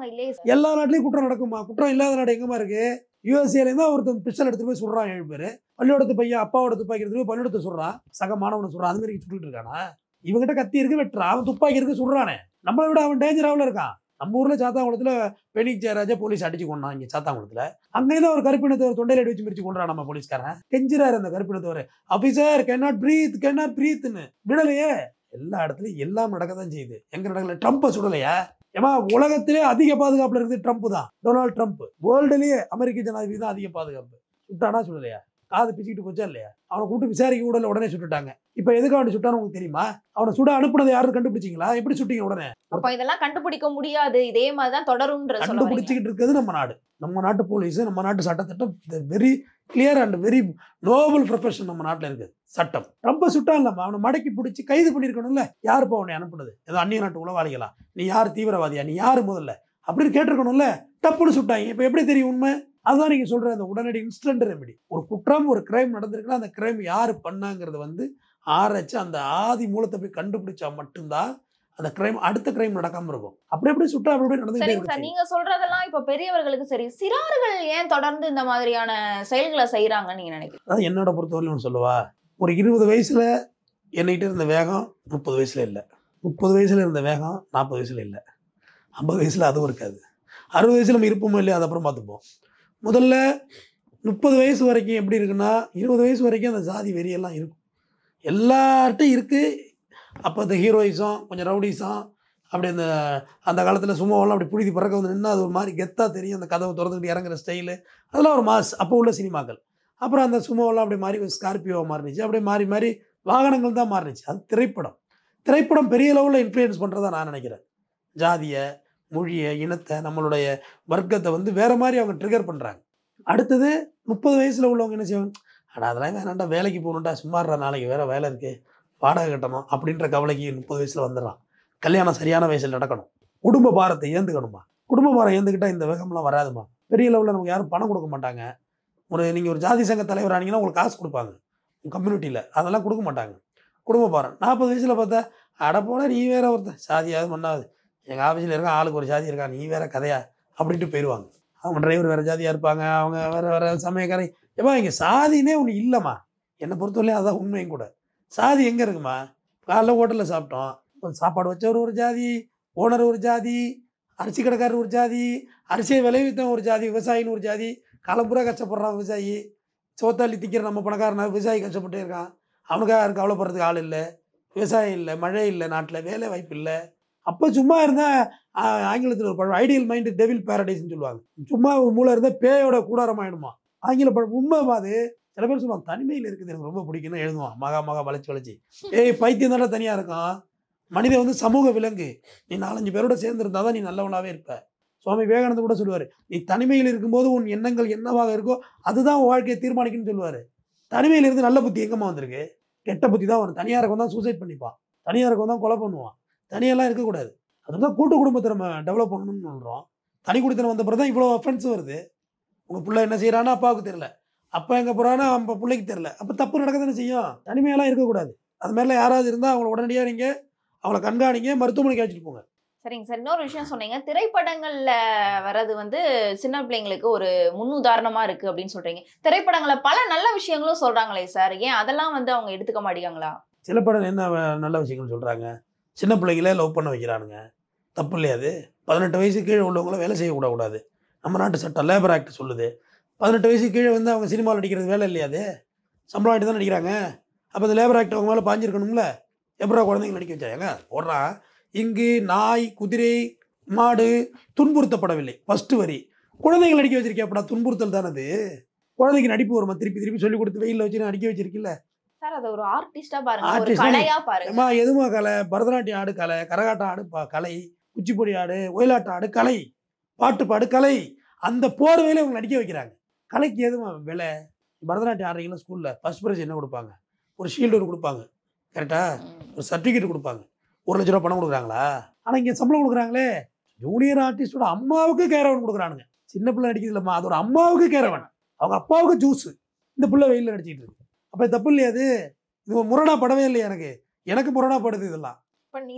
எல்லா நாட்டிலையும் குற்றம் நடக்குமா? குற்றம் இல்லாத நாடு எங்கம்மா இருக்கு? யூஎஸ்ஏல இருந்தா ஒருத்தன் பிஸ்டல் எடுத்துட்டு போய் சொல்றான் 7 பேர். பள்ளியோடத்து பையன் அப்பாவோட துப்பாக்கி எடுத்து போய் பள்ளியோடத்தை சொல்றான், சக மாணவனை சொல்றான். அது மாதிரி சுட்டுட்டு இருக்கானா? இவங்கிட்ட கத்தி இருக்கு, வெட்டுறான். அவன் துப்பாக்கி இருக்கு, சுடுறானே. நம்மளை விட அவன் டேஞ்சராவில் இருக்கான். நம்ம ஊர்ல சாத்தாங்குளத்துல பெனிக் ஜெயராஜா போலீஸ் அடிச்சு கொண்டான். இங்க சாத்தாங்குளத்துல அங்கேதான் ஒரு கருப்பினத்தவர் தொண்டையில அடி வச்சு மிரிச்சு கொண்டான். நம்ம போலீஸ்காரன் கெஞ்சிராரு அந்த கருப்பினத்தவர், ஆபீசர் கேனாட் பிரீத்னு விடலையே. எல்லா இடத்துலயும் எல்லாம் நடக்கதான் செய்யுது. எங்க நடக்கல? ட்ரம்ப்பை சுடலையா? ஏமா உலகத்திலே அதிக பாதுகாப்புல இருக்குது ட்ரம்ப் தான். டொனால்டு ட்ரம்ப் வேர்ல்டுலயே அமெரிக்க ஜனாதிபதி தான் அதிக பாதுகாப்பு. சுட்டானா சுடலையா? காது பிச்சுக்கிட்டு போச்சா இல்லையா? அவனை கூட்டு விசாரிக்க கூட உடனே சுட்டுட்டாங்க. இப்ப எதுக்கு அவனை சுட்டான்னு உங்களுக்கு தெரியுமா? அவனை சுட அனுப்புனதை யாரும் கண்டுபிடிச்சிங்களா? எப்படி சுட்டீங்க உடனே? அப்ப இதெல்லாம் கண்டுபிடிக்க முடியாது, இதே மாதிரிதான் தொடரும். கண்டுபிடிச்சிக்கிட்டு இருக்கிறது நம்ம நாடு, நம்ம நாட்டு போலீஸ், நம்ம நாட்டு சட்டத்திட்டம். Very clear and very noble profession நம்ம நாட்டில் இருக்குது சட்டம். ரொம்ப சுட்டா இல்லாம அவனை மடக்கி பிடிச்சி கைது பண்ணிருக்கணும்ல. யாருப்பா அவனை அனுப்புனது? ஏதோ அந்நிய நாட்டு உளவாளிகளா? நீ யார் தீவிரவாதியா? நீ யாரு முதல்ல அப்படின்னு கேட்டிருக்கணும்ல. டப்புன்னு சுட்டாங்க. இப்ப எப்படி தெரியும் உண்மை? அதுதான் நீங்க சொல்ற அந்த உடனடி இன்ஸ்டன்ட் ரெமெடி. ஒரு குற்றம், ஒரு கிரைம் நடந்திருக்குன்னா அந்த கிரைம் யாரு பண்ணாங்கிறத வந்து ஆராய்ச்சி அந்த ஆதி மூலத்தை போய் கண்டுபிடிச்சா மட்டும்தான் அந்த கிரைம் அடுத்த கிரைம் நடக்காம இருக்கும். அப்படி எப்படி சுட்டா அப்படி நடந்துகிட்டே. நீங்க சொல்றதெல்லாம் இப்ப பெரியவர்களுக்கு சரி, சிறார்கள் ஏன் தொடர்ந்து இந்த மாதிரியான செயல்களை செய்யறாங்கன்னு நீங்க நினைக்கிறீங்க? அதான் என்னோட பொறுத்தவரையிலும் சொல்லவா, ஒரு 20 வயசுல என்னகிட்ட இருந்த வேகம் 30 வயசுல இல்லை, 30 வயசுல இருந்த வேகம் 40 வயசுல இல்லை, 50 வயசுல அதுவும் இருக்காது, 60 வயசுல நம்ம இருப்போமோ இல்லையா அது அப்புறம் பார்த்துப்போம். முதல்ல 30 வயசு வரைக்கும் எப்படி இருக்குன்னா, 20 வயசு வரைக்கும் அந்த ஜாதி வெறியெல்லாம் இருக்கும், எல்லார்ட்டும் இருக்கு. அப்போ இந்த ஹீரோயிஸும் கொஞ்சம் ரவுடிஸும் அப்படி அந்த காலத்தில் சும்மாவெல்லாம் அப்படி புழுதி பறக்க வந்து நின்று அது ஒரு மாதிரி கெத்தாக தெரியும். அந்த கதவை திறந்துக்கிட்டு இறங்குற ஸ்டைலு அதெல்லாம் ஒரு மாஸ் அப்போ உள்ள சினிமாக்கள். அப்புறம் அந்த சும்மாவெல்லாம் அப்படி மாறி ஸ்கார்பியோவாக மாறினுச்சு. அப்படியே மாறி மாறி வாகனங்கள் தான் மாறினுச்சு. அது திரைப்படம் பெரிய லெவலில் இன்ஃப்ளூயன்ஸ் பண்ணுறதா நான் நினைக்கிறேன். ஜாதியை, மொழியை, இனத்தை, நம்மளுடைய வர்க்கத்தை வந்து வேறு மாதிரி அவங்க ட்ரிகர் பண்ணுறாங்க. அடுத்தது 30 வயசில் உள்ளவங்க என்ன செய்வாங்க? ஆனால் அதெல்லாம் வேணாண்டா, வேலைக்கு போகணுண்டா, சும்மாடுறா, நாளைக்கு வேறு வேலை இருக்குது, வாடகை கட்டணும் அப்படின்ற கவலைக்கு 30 வயசில் வந்துடுறான். கல்யாணம் சரியான வயசில் நடக்கணும், குடும்ப பாரத்தை ஏந்துக்கணுமா. குடும்ப பாரம் ஏந்துக்கிட்டால் இந்த வேகம்லாம் வராதுமா. பெரிய லெவலில் நமக்கு யாரும் பணம் கொடுக்க மாட்டாங்க. நீங்கள் ஒரு ஜாதி சங்க தலைவர் ஆனீங்கன்னா உங்களுக்கு காசு கொடுப்பாங்க உங்கள் கம்யூனிட்டியில், அதெல்லாம் கொடுக்க மாட்டாங்க. குடும்ப பாரம் 40 வயசில் பார்த்தா அட போனால் நீ வேற ஒருத்தன் சாதியாவது மண்ணாவது, எங்கள் ஆஃபீஸில் இருக்க ஆளுக்கு ஒரு ஜாதி இருக்கா, நீ வேற கதையா அப்படின்ட்டு போயிடுவாங்க. அவங்க டிரைவர் வேறு ஜாதியாக இருப்பாங்க, அவங்க வேறு சமயக்காரை. ஏப்பா இங்கே சாதினே ஒன்று இல்லைம்மா. என்னை பொறுத்தவரையிலும் அதுதான் உண்மையும் கூட. சாதி எங்கே இருக்குமா? காலைல ஹோட்டலில் சாப்பிட்டோம், சாப்பாடு வச்சவர் ஒரு ஜாதி, ஓனர் ஒரு ஜாதி, அரிசி கடைக்காரர் ஒரு ஜாதி, அரிசியை விளைவித்தவன் ஒரு ஜாதி, விவசாயின்னு ஒரு ஜாதி, காலம்புறா கஷ்டப்படுறான் விவசாயி, சோத்தாளி திக்கிற நம்ம பணக்காரனா விவசாயி கஷ்டப்பட்டே இருக்கான். அவனுக்காக யாருக்கு கவலைப்படுறதுக்கு ஆள் இல்லை, விவசாயம் இல்லை, மழை இல்லை, நாட்டில் வேலை வாய்ப்பு இல்லை. அப்போ சும்மா இருந்தால் ஆங்கிலத்தில் ஒரு பழம் ஐடியல் மைண்டு டெவில் பேரடைஸ்ன்னு சொல்லுவாங்க. சும்மா மூளை இருந்தால் பேயோட கூடாரம் ஆகிடுமா. ஆங்கில பழம் உண்மை அது. சில பேர் சொல்லுவாங்க தனிமையில் இருக்குது எனக்கு ரொம்ப பிடிக்குன்னு எழுதுவான், மகா வளைச்சி பைத்தியம் தானே தனியாக இருக்கும். மனிதன் வந்து சமூக விலங்கு, நீ 4-5 பேரோட சேர்ந்து இருந்தால் தான் நீ நல்லவனாகவே இருப்ப. சுவாமி விவேகானந்தர் கூட சொல்லுவார், நீ தனிமையில் இருக்கும்போது உன் எண்ணங்கள் என்னவாக இருக்கோ அதுதான் உன் வாழ்க்கையை தீர்மானிக்குன்னு சொல்லுவார். தனிமையில் இருந்து நல்ல புத்தி எங்கம்மா வந்திருக்கு? கெட்ட புத்தி தான் வரும். தனியாக இருக்கும் தான் சூசைட் பண்ணிப்பான், தனியாக இருக்கும் தான் கொலை பண்ணுவான். தனியெல்லாம் இருக்கக்கூடாது. அதுதான் கூட்டு குடும்பத்தை நம்ம டெவலப் பண்ணணும்னு சொல்கிறோம். தனி குடித்தனம் வந்த பிறகு தான் இவ்வளோ அஃபென்ஸ் வருது. உங்கள் பிள்ளை என்ன செய்கிறான்னு அப்பாவுக்கு தெரியல, அப்பா எங்கே போகிறான்னு நம்ம பிள்ளைக்கு தெரியல. அப்போ தப்பு நடக்க தானே செய்யும். தனிமையெல்லாம் இருக்கக்கூடாது. அது மாதிரிலாம் யாராவது இருந்தால் அவங்கள உடனடியாக நீங்கள் அவங்கள கண்காணிங்க, மருத்துவமனைக்கு அழைச்சிட்டு போங்க. சரிங்க சார். இன்னொரு விஷயம் சொன்னீங்க, திரைப்படங்கள்ல வர்றது வந்து சின்ன பிள்ளைங்களுக்கு ஒரு முன்னுதாரணமா இருக்கு அப்படின்னு சொல்றீங்க. திரைப்படங்கள்ல பல நல்ல விஷயங்களும் சொல்றாங்களே சார், ஏன் அதெல்லாம் வந்து அவங்க எடுத்துக்க மாட்டேங்கிறாங்களா? சில படம் என்ன நல்ல விஷயங்கள் சொல்கிறாங்க. சின்ன பிள்ளைங்களே லவ் பண்ண வைக்கிறானுங்க, தப்பு இல்லையா அது? 18 வயசு கீழே உள்ளவங்கள வேலை செய்யக்கூடாது. நம்ம நாட்டு சட்டம் லேபர் ஆக்ட் சொல்லுது. 18 வயசு கீழே வந்து அவங்க சினிமாவில் நடிக்கிறது வேலை இல்லையா? அது சம்பளம் ஆகிட்டு தான் நடிக்கிறாங்க. அப்போ இந்த லேபர் ஆக்ட் அவங்க மேலே பாஞ்சிருக்கணும்ல. எப்படா குழந்தைங்க நடிக்க வச்சாங்க? ஓடுறான், இங்கு நாய், குதிரை, மாடு துன்புறுத்தப்படவில்லை. ஃபஸ்ட்டு வரி குழந்தைகள் நடிக்க வச்சிருக்கேன். அப்படா துன்புறுத்தல் தானே அது? குழந்தைக்கு நடிப்பு வருமா? திருப்பி திருப்பி சொல்லி கொடுத்து வெயிலில் வச்சு நடிக்க வச்சிருக்கில்ல சார். அது ஒரு ஆர்டிஸ்டா பாருங்க, ஒரு கலையா பாருங்க. எதுமா கலை? பரதநாட்டியம் ஆடு கலை, கரகாட்டம் ஆடு கலை, குச்சிப்புடி ஆடு, ஒயிலாட்டம் ஆடு கலை, பாட்டு பாடு கலை. அந்த போர்வையில அவங்க நடிக்க வைக்கிறாங்க. கலைக்கு எதுமா விலை? பரதநாட்டியம் ஆடுறீங்களா ஸ்கூலில் ஃபர்ஸ்ட் ப்ரைஸ் என்ன கொடுப்பாங்க? ஒரு ஷீல்டு ஒன்று கொடுப்பாங்க, கரெக்டாக? ஒரு சர்டிஃபிகேட் கொடுப்பாங்க. 1 லட்ச ரூபா பணம் கொடுக்குறாங்களா? ஆனால் இங்கே சம்பளம் கொடுக்குறாங்களே. ஜூனியர் ஆர்டிஸ்டோட அம்மாவுக்கு கேரவன் கொடுக்குறானுங்க. சின்ன பிள்ளை நடிக்கிறது இல்லைம்மா, அதோட அம்மாவுக்கு கேரவன், அவங்க அப்பாவுக்கு ஜூஸு. இந்த பிள்ளை வெயிலில் நடிச்சிட்டு இருக்கு. அப்போ தப்பு இல்லையா அது? இது ஒரு முரணா படவே இல்லையா? எனக்கு முரணா படுது இதெல்லாம்.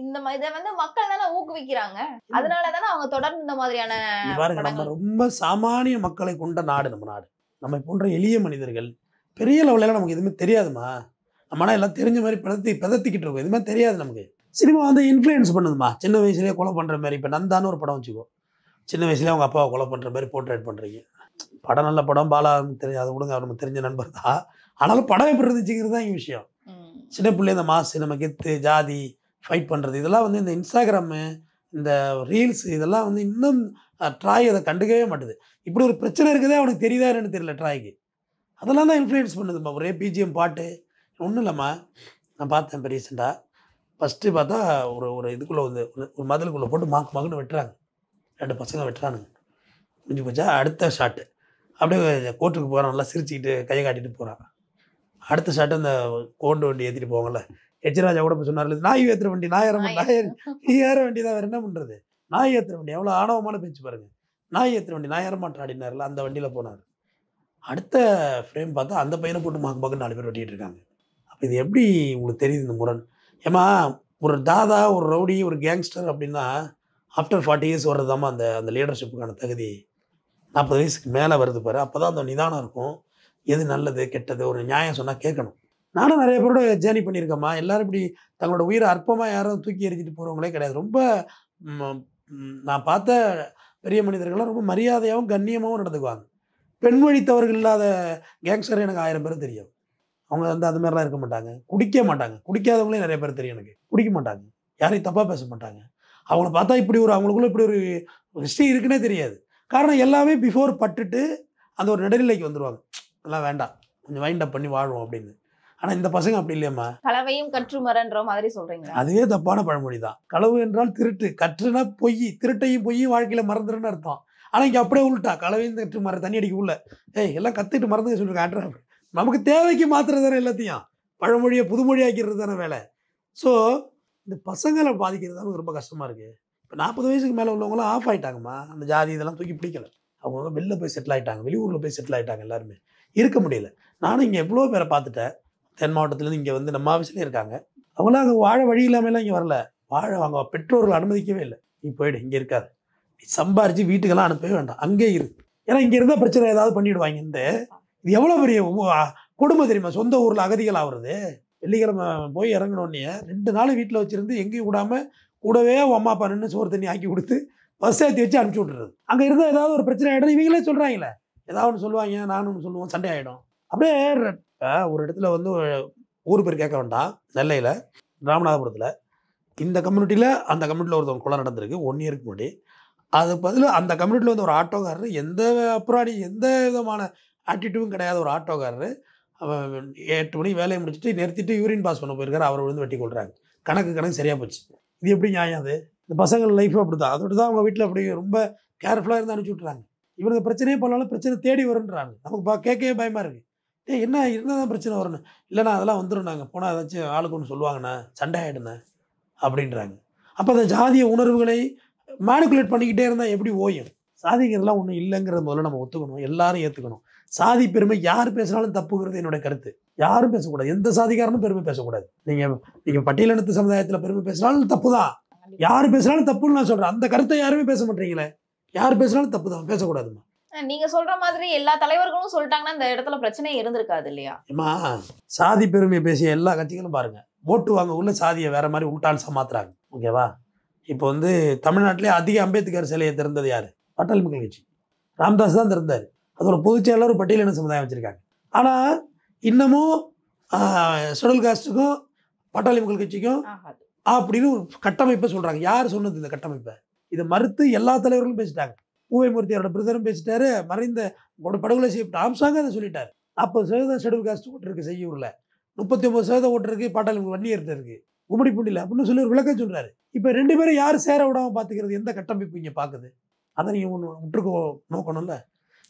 இந்த இதை வந்து மக்கள் தானே ஊக்குவிக்கிறாங்க, அதனால தானே அவங்க தொடர்ந்து இந்த மாதிரியான பாருங்க. நம்ம ரொம்ப சாமானிய மக்களை கொண்ட நாடு நம்ம நாடு. நம்ம போன்ற எளிய மனிதர்கள் பெரிய லெவலில் நமக்கு எதுவுமே தெரியாதுமா. நம்மனா எல்லாம் தெரிஞ்ச மாதிரி பதத்திக்கிட்டு இருக்கோம், எதுவுமே தெரியாது நமக்கு. சினிமா வந்து இன்ஃப்ளூயன்ஸ் பண்ணுதுமா. சின்ன வயசுலேயே கொலை பண்ணுற மாதிரி. இப்போ நந்தான்னு ஒரு படம் வச்சுக்கோ, சின்ன வயசுலேயே அவங்க அப்பாவை கொலை பண்ணுற மாதிரி போர்ட்ரேட் பண்ணுறீங்க. படம் நல்ல படம், பாலா தெரியும், அது கொடுங்க, நமக்கு தெரிஞ்ச நண்பர் தான். ஆனாலும் படம் எப்படி இருந்துச்சுங்கிறது தான் இங்கே விஷயம். சின்ன பிள்ளை இந்த மாசு, நம்ம கெத்து, ஜாதி, ஃபைட் பண்ணுறது, இதெல்லாம் வந்து இந்த இன்ஸ்டாகிராமு, இந்த ரீல்ஸ், இதெல்லாம் வந்து இன்னும் ட்ராய் அதை கண்டுக்கவே மாட்டுது. இப்படி ஒரு பிரச்சனை இருக்குதே அவனுக்கு தெரியுதா என்னன்னு தெரியல ட்ராய்க்கு. அதெல்லாம் தான் இன்ஃப்ளூயன்ஸ் பண்ணுதும்மா. ஒரே பிஜிஎம் பாட்டு ஒன்றும் இல்லைம்மா. நான் பார்த்தேன் இப்போ ரீசெண்டாக. ஃபஸ்ட்டு பார்த்தா ஒரு இதுக்குள்ளே வந்து ஒரு மதிலுக்குள்ளே போட்டு மகன்னு வெட்டுறாங்க. 2 பசங்க வெட்டுறானுங்க. முடிஞ்சு போச்சா? அடுத்த ஷாட்டு அப்படியே கோர்ட்டுக்கு போகிறான், நல்லா சிரிச்சுக்கிட்டு கையை காட்டிட்டு போகிறான். அடுத்த ஷாட்டு அந்த கோண்டு வண்டி ஏற்றிட்டு போவாங்கள்ல, எச்ராஜா கூட இப்போ சொன்னார், நாய் ஏற்றுற வண்டி, நீ ஏற வண்டி தான், வேறு என்ன பண்ணுறது? நாய் ஏற்றுற வண்டி எவ்வளோ ஆணவமான பேச்சு பாருங்கள். நாய் ஏற்றுற வண்டி, நான் ஏற மாட்டேன் அப்படின்னாருல, அந்த வண்டியில் போனார். அடுத்த ஃப்ரேம் பார்த்தா அந்த பையனை போட்டு மகன்னு 4 பேர் வெட்டிகிட்டு இருக்காங்க. அப்போ இது எப்படி உங்களுக்கு தெரியுது இந்த முரண்? ஏமா ஒரு தாதா, ஒரு ரவுடி, ஒரு கேங்ஸ்டர் அப்படின்னா ஆஃப்டர் 40 இயர்ஸ் வர்றதாம்மா அந்த லீடர்ஷிப்புக்கான தகுதி. 40 வயசுக்கு மேலே வருது பாரு, அப்போ தான் அந்த நிதானம் இருக்கும். எது நல்லது கெட்டது ஒரு நியாயம் சொன்னால் கேட்கணும். நானும் நிறைய பேரோட ஜேர்னி பண்ணியிருக்கேம்மா. எல்லோரும் இப்படி தங்களோட உயிரை அற்பமாக யாரும் தூக்கி எறிஞ்சிட்டு போகிறவங்களே கிடையாது. ரொம்ப நான் பார்த்த பெரிய மனிதர்கள்லாம் ரொம்ப மரியாதையாகவும் கண்ணியமாகவும் நடந்துக்குவாங்க. பெண் வழித்தவர்கள் இல்லாத கேங்ஸ்டர் எனக்கு 1000 பேர் தெரியும். அவங்க வந்து அது மாதிரிலாம் இருக்க மாட்டாங்க. குடிக்க மாட்டாங்க. குடிக்காதவங்களே நிறைய பேர் தெரியும் எனக்கு. குடிக்க மாட்டாங்க, யாரையும் தப்பாக பேச மாட்டாங்க. அவங்கள பார்த்தா இப்படி அவங்களுக்குள்ள இப்படி ஒரு ஹிஸ்ட்ரி இருக்குன்னே தெரியாது. காரணம் எல்லாமே பிஃபோர் பட்டுட்டு அந்த ஒரு நடுநிலைக்கு வந்துடுவாங்க. அதெல்லாம் வேண்டாம், கொஞ்சம் வைண்ட் அப் பண்ணி வாழுவோம் அப்படின்னு. ஆனால் இந்த பசங்க அப்படி இல்லையம்மா. களவையும் கற்றுமரன்ற மாதிரி சொல்கிறீங்க. அதுவே தப்பான பழமொழி தான். களவு என்றால் திருட்டு, கற்றுனா பொய், திருட்டையும் பொய்யும் வாழ்க்கையில் மறந்துடுன்னு அர்த்தம். ஆனால் இங்கே அப்படியே உள்ட்டா, களவையும் கற்று தண்ணி அடிக்க உள்ள எல்லாம் கற்றுட்டு மறந்து சொல்லிட்டு காட்டுறேன். நமக்கு தேவைக்கு மாற்றுறது தானே எல்லாத்தையும், பழமொழியை புதுமொழி ஆக்கிறது தானே வேலை. ஸோ இந்த பசங்களை பாதிக்கிறது தான் ரொம்ப கஷ்டமாக இருக்குது. இப்போ 40 வயசுக்கு மேலே உள்ளவங்களாம் ஆஃப் ஆகிட்டாங்கம்மா. அந்த ஜாதி இதெல்லாம் தூக்கி பிடிக்கலை. அவங்க வெளில போய் செட்டில் ஆகிட்டாங்க, வெளியூரில் போய் செட்டில் ஆகிட்டாங்க. எல்லாருமே இருக்க முடியல. நானும் இங்கே எவ்வளோ பேரை பார்த்துட்டேன். தென் மாவட்டத்துலேருந்து இங்கே வந்து நம்ம ஆஃபீஸ்லேயே இருக்காங்க. அவங்களாம் அங்கே வாழ வழி இல்லாமலாம் இங்கே வரல. அவங்க பெற்றோர்கள் அனுமதிக்கவே இல்லை. நீ போயிடு, இங்கே இருக்காது, நீ சம்பாரித்து வீட்டுக்கெல்லாம் அனுப்பவே வேண்டாம், அங்கே இரு. ஏன்னா இங்கே இருந்தால் பிரச்சனை ஏதாவது பண்ணிவிடுவாங்க. இது எவ்வளோ பெரிய கொடுமை தெரியுமா? சொந்த ஊரில் அகதிகள் ஆகுறது. வெள்ளிக்கிழமை போய் இறங்கினோடனே 2 நாள் வீட்டில் வச்சுருந்து எங்கேயும் விடாமல் கூடவே அம்மா அப்பா நின்று சோறு தண்ணி ஆக்கி கொடுத்து பஸ் ஏற்றி வச்சு அனுப்பிச்சி விட்றது. அங்கே இருந்தால் ஏதாவது ஒரு பிரச்சனை ஆகிடும். இவங்களே சொல்கிறாங்களே, ஏதாவது ஒன்று சொல்லுவாங்க, நானும் ஒன்று சொல்லுவோம், சண்டை ஆகிடும். அப்படியே ஒரு இடத்துல வந்து ஊர் பேர் கேட்க வேண்டாம், நெல்லையில் ராமநாதபுரத்தில் இந்த கம்யூனிட்டியில் அந்த கம்யூனிட்டியில் ஒருத்தவங்க கொலை நடந்திருக்கு 1 இயருக்கு முன்னாடி. அது பதில் அந்த கம்யூனிட்டியில் வந்து ஒரு ஆட்டோக்காரர், எந்த அப்புறாடி எந்த விதமான ஆட்டிடியூடும் கிடையாத ஒரு ஆட்டோக்காரர், அவன் 8 மணி வேலையை முடிச்சுட்டு நிறுத்திட்டு யூரின் பாஸ் பண்ண போயிருக்காரு. அவரை விழுந்து வெட்டி கொள்கிறாங்க. கணக்கு சரியாக போச்சு. இது எப்படி நியாயம்? அது இந்த பசங்கள் லைஃப் அப்படி தான். அதோடு தான் அவங்க வீட்டில் அப்படி ரொம்ப கேர்ஃபுல்லாக இருந்து அனுப்பிச்சி விட்றாங்க. இவனுக்கு பிரச்சனையே பண்ணாலும் பிரச்சனை தேடி வருன்றாங்க. நமக்கு கேட்கவே பயமாக இருக்குது. என்ன இருந்தால் தான் பிரச்சனை வரணும், இல்லைண்ணா அதெல்லாம் வந்துடும், நாங்கள் போனால் ஏதாச்சும் ஆளுக்கு ஒன்று சொல்லுவாங்கண்ணா, சண்டை ஆகிடுண்ணே அப்படின்றாங்க. அப்போ அந்த ஜாதிய உணர்வுகளை மேனிகுலேட் பண்ணிக்கிட்டே இருந்தால் எப்படி ஓயும்? சாதிங்கிறதுலாம் ஒன்றும் இல்லைங்கிறத முதல்ல நம்ம ஒத்துக்கணும், எல்லாரும் ஏற்றுக்கணும். சாதி பெருமை யார் பேசினாலும் தப்புங்கிறது என்னோட கருத்து. யாரும் பேசக்கூடாது, எந்த சாதிக்காரனும் பெருமை பேசக்கூடாது. நீங்கள் பட்டியலினத்து சமுதாயத்தில் பெருமை பேசினாலும் தப்பு தான். யார் பேசினாலும் தப்புன்னு நான் சொல்கிறேன். அந்த கருத்தை யாருமே பேச மாட்டீங்களே. யார் பேசினாலும் தப்பு தான், பேசக்கூடாதுமா. நீங்க சொல்ற மாதிரி எல்லா தலைவர்களும் சொல்லிட்டாங்கன்னா இந்த இடத்துல பிரச்சனையே இருந்திருக்காது இல்லையா? ஏமா, சாதி பெருமையை பேசிய எல்லா கட்சிகளும் பாருங்க, ஓட்டு வாங்க உள்ள சாதியை வேற மாதிரி உள்டான்ஸா மாத்துறாங்க. ஓகேவா? இப்போ வந்து தமிழ்நாட்டிலே அதிக அம்பேத்கர் சிலையை திறந்தது யாரு? பாட்டாளி மக்கள் கட்சி. ராமதாஸ் தான் திறந்தாரு. அதோட பொதுச் செயலாளர் பட்டியலின சமுதாயம் வச்சிருக்காங்க. ஆனா இன்னமும் ஷெட்யூல் காஸ்டுக்கும் பாட்டாளி மக்கள் கட்சிக்கும் அப்படின்னு ஒரு கட்டமைப்பை சொல்றாங்க. யார் சொன்னது இந்த கட்டமைப்பை? இதை மறுத்து எல்லா தலைவர்களும் பேசிட்டாங்க. பூவை மூர்த்தியோட பிரதரும் பேசிட்டாரு, மறைந்த படுகொலை செய்யப்பட்ட ஆம்சாங்க அதை சொல்லிட்டாரு. 40% ஷெட்யூல் காஸ்ட் ஓட்டு இருக்கு செய்யூரில், 39% ஓட்டு இருக்கு பாட்டாளி வன்னியர்கிட்ட இருக்கு, கும்மிடிப்பூண்டியில் அப்படின்னு சொல்லி ஒரு விளக்கம் சொல்றாரு. இப்போ 2 பேரும் யார் சேர விடாம பார்த்துக்கிறது? எந்த கட்டமைப்பு இங்கே பார்க்குது? அதை நீங்கள் ஒன்று விட்டுருக்க நோக்கணும்ல.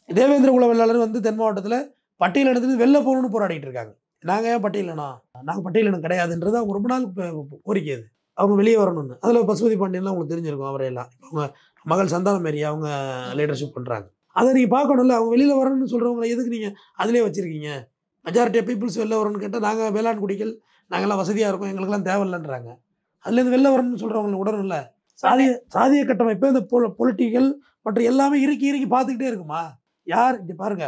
தேவேந்திர குல வேளாளர் வந்து தென் மாவட்டத்தில் பட்டியலினத்துக்கு வெளில போகணும்னு போராடிட்டு இருக்காங்க. நாங்கள் ஏன் பட்டியலினா? நாங்கள் பட்டியலினம் கிடையாதுன்றது அவங்க ரொம்ப நாள் கோரிக்கை. அது அவங்க வெளியே வரணும்னு. அதில் பசுபதி பாண்டியன்லாம் உங்களுக்கு தெரிஞ்சிருக்கும். அவரையெல்லாம் அவங்க மகள் சந்தானம் மாரி அவங்க லீடர்ஷிப் பண்ணுறாங்க. அதை நீங்கள் பார்க்கணும்ல. அவங்க வெளியில் வரணும்னு சொல்கிறவங்கள எதுக்கு நீங்கள் அதிலே வச்சுருக்கீங்க? மெஜாரிட்டி ஆஃப் பீப்புள்ஸ் வெளில வரணும்னு கேட்டால் நாங்கள் வேளாண் குடிகள், நாங்கள்லாம் வசதியாக இருக்கோம், எங்களுக்கெல்லாம் தேவையில்லைன்றாங்க. அதுலேருந்து வெளில வரணும்னு சொல்கிறவங்களை உடனும்ல. சாதிய கட்டமைப்பு இந்த பொலிட்டிக்கல் மற்றும் எல்லாமே இறுக்கி பார்த்துக்கிட்டே இருக்குமா? யார் இங்கே பாருங்க,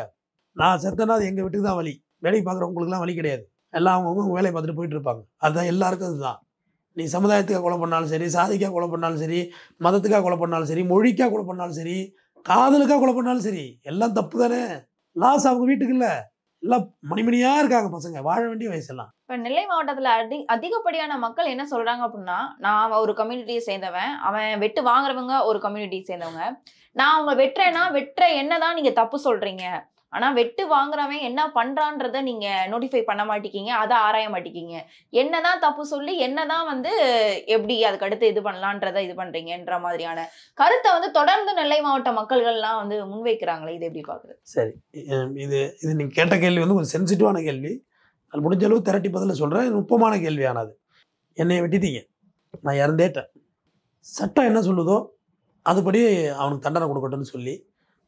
நான் செத்தனா அது எங்கள் வீட்டுக்கு தான் வழி. வேலைக்கு பார்க்குறவங்களுக்குலாம் வழி கிடையாது. எல்லாம் அவங்கவுங்க வேலையை பார்த்துட்டு போயிட்டு இருப்பாங்க. அதுதான் எல்லாருக்கும். அதுதான். நீ சமுதாயத்துக்காக கொலை பண்ணாலும் சரி, சாதிக்காக கொலை பண்ணாலும் சரி, மதத்துக்காக கொலை பண்ணாலும் சரி, மொழிக்காக கொலை பண்ணாலும் சரி, காதலுக்காக கொலை பண்ணாலும் சரி, எல்லாம் தப்பு தானே. லாஸ் அவங்க வீட்டுக்கு இல்லை. எல்லாம் மணிமணியாக இருக்காங்க பசங்க, வாழ வேண்டிய வயசெல்லாம். இப்போ நெல்லை மாவட்டத்தில் அதிகப்படியான மக்கள் என்ன சொல்றாங்க அப்படின்னா, நான் ஒரு கம்யூனிட்டியை சேர்ந்தவன், அவன் வெட்டு வாங்குறவங்க ஒரு கம்யூனிட்டியை சேர்ந்தவங்க, நான் அவங்க வெட்டுற என்னதான் நீங்க தப்பு சொல்றீங்க, ஆனா வெட்டு வாங்குறவன் என்ன பண்றான்றத நீங்க நோட்டிஃபை பண்ண மாட்டேங்கிங்க, அதை ஆராய மாட்டேங்கிங்க, என்னதான் தப்பு சொல்லி என்னதான் வந்து எப்படி அதுக்கு அடுத்து இது பண்ணலான்றத இது பண்றீங்கன்ற மாதிரியான கருத்தை வந்து தொடர்ந்து நெல்லை மாவட்ட மக்கள்கள்லாம் வந்து முன்வைக்கிறாங்களே. இது எப்படி பாக்குறது? சரி, இது நீங்க கேட்ட கேள்வி வந்து ஒரு சென்சிட்டிவான கேள்வி. அது முடிஞ்ச அளவு திரட்டி பதில சொல்றேன். நுட்பமான கேள்வியானது. என்னைய வெட்டிட்டீங்க, நான் இறந்தேட்டேன், சட்டம் என்ன சொல்லுதோ அதுபடி அவனுக்கு தண்டனை கொடுக்கட்டும்னு சொல்லி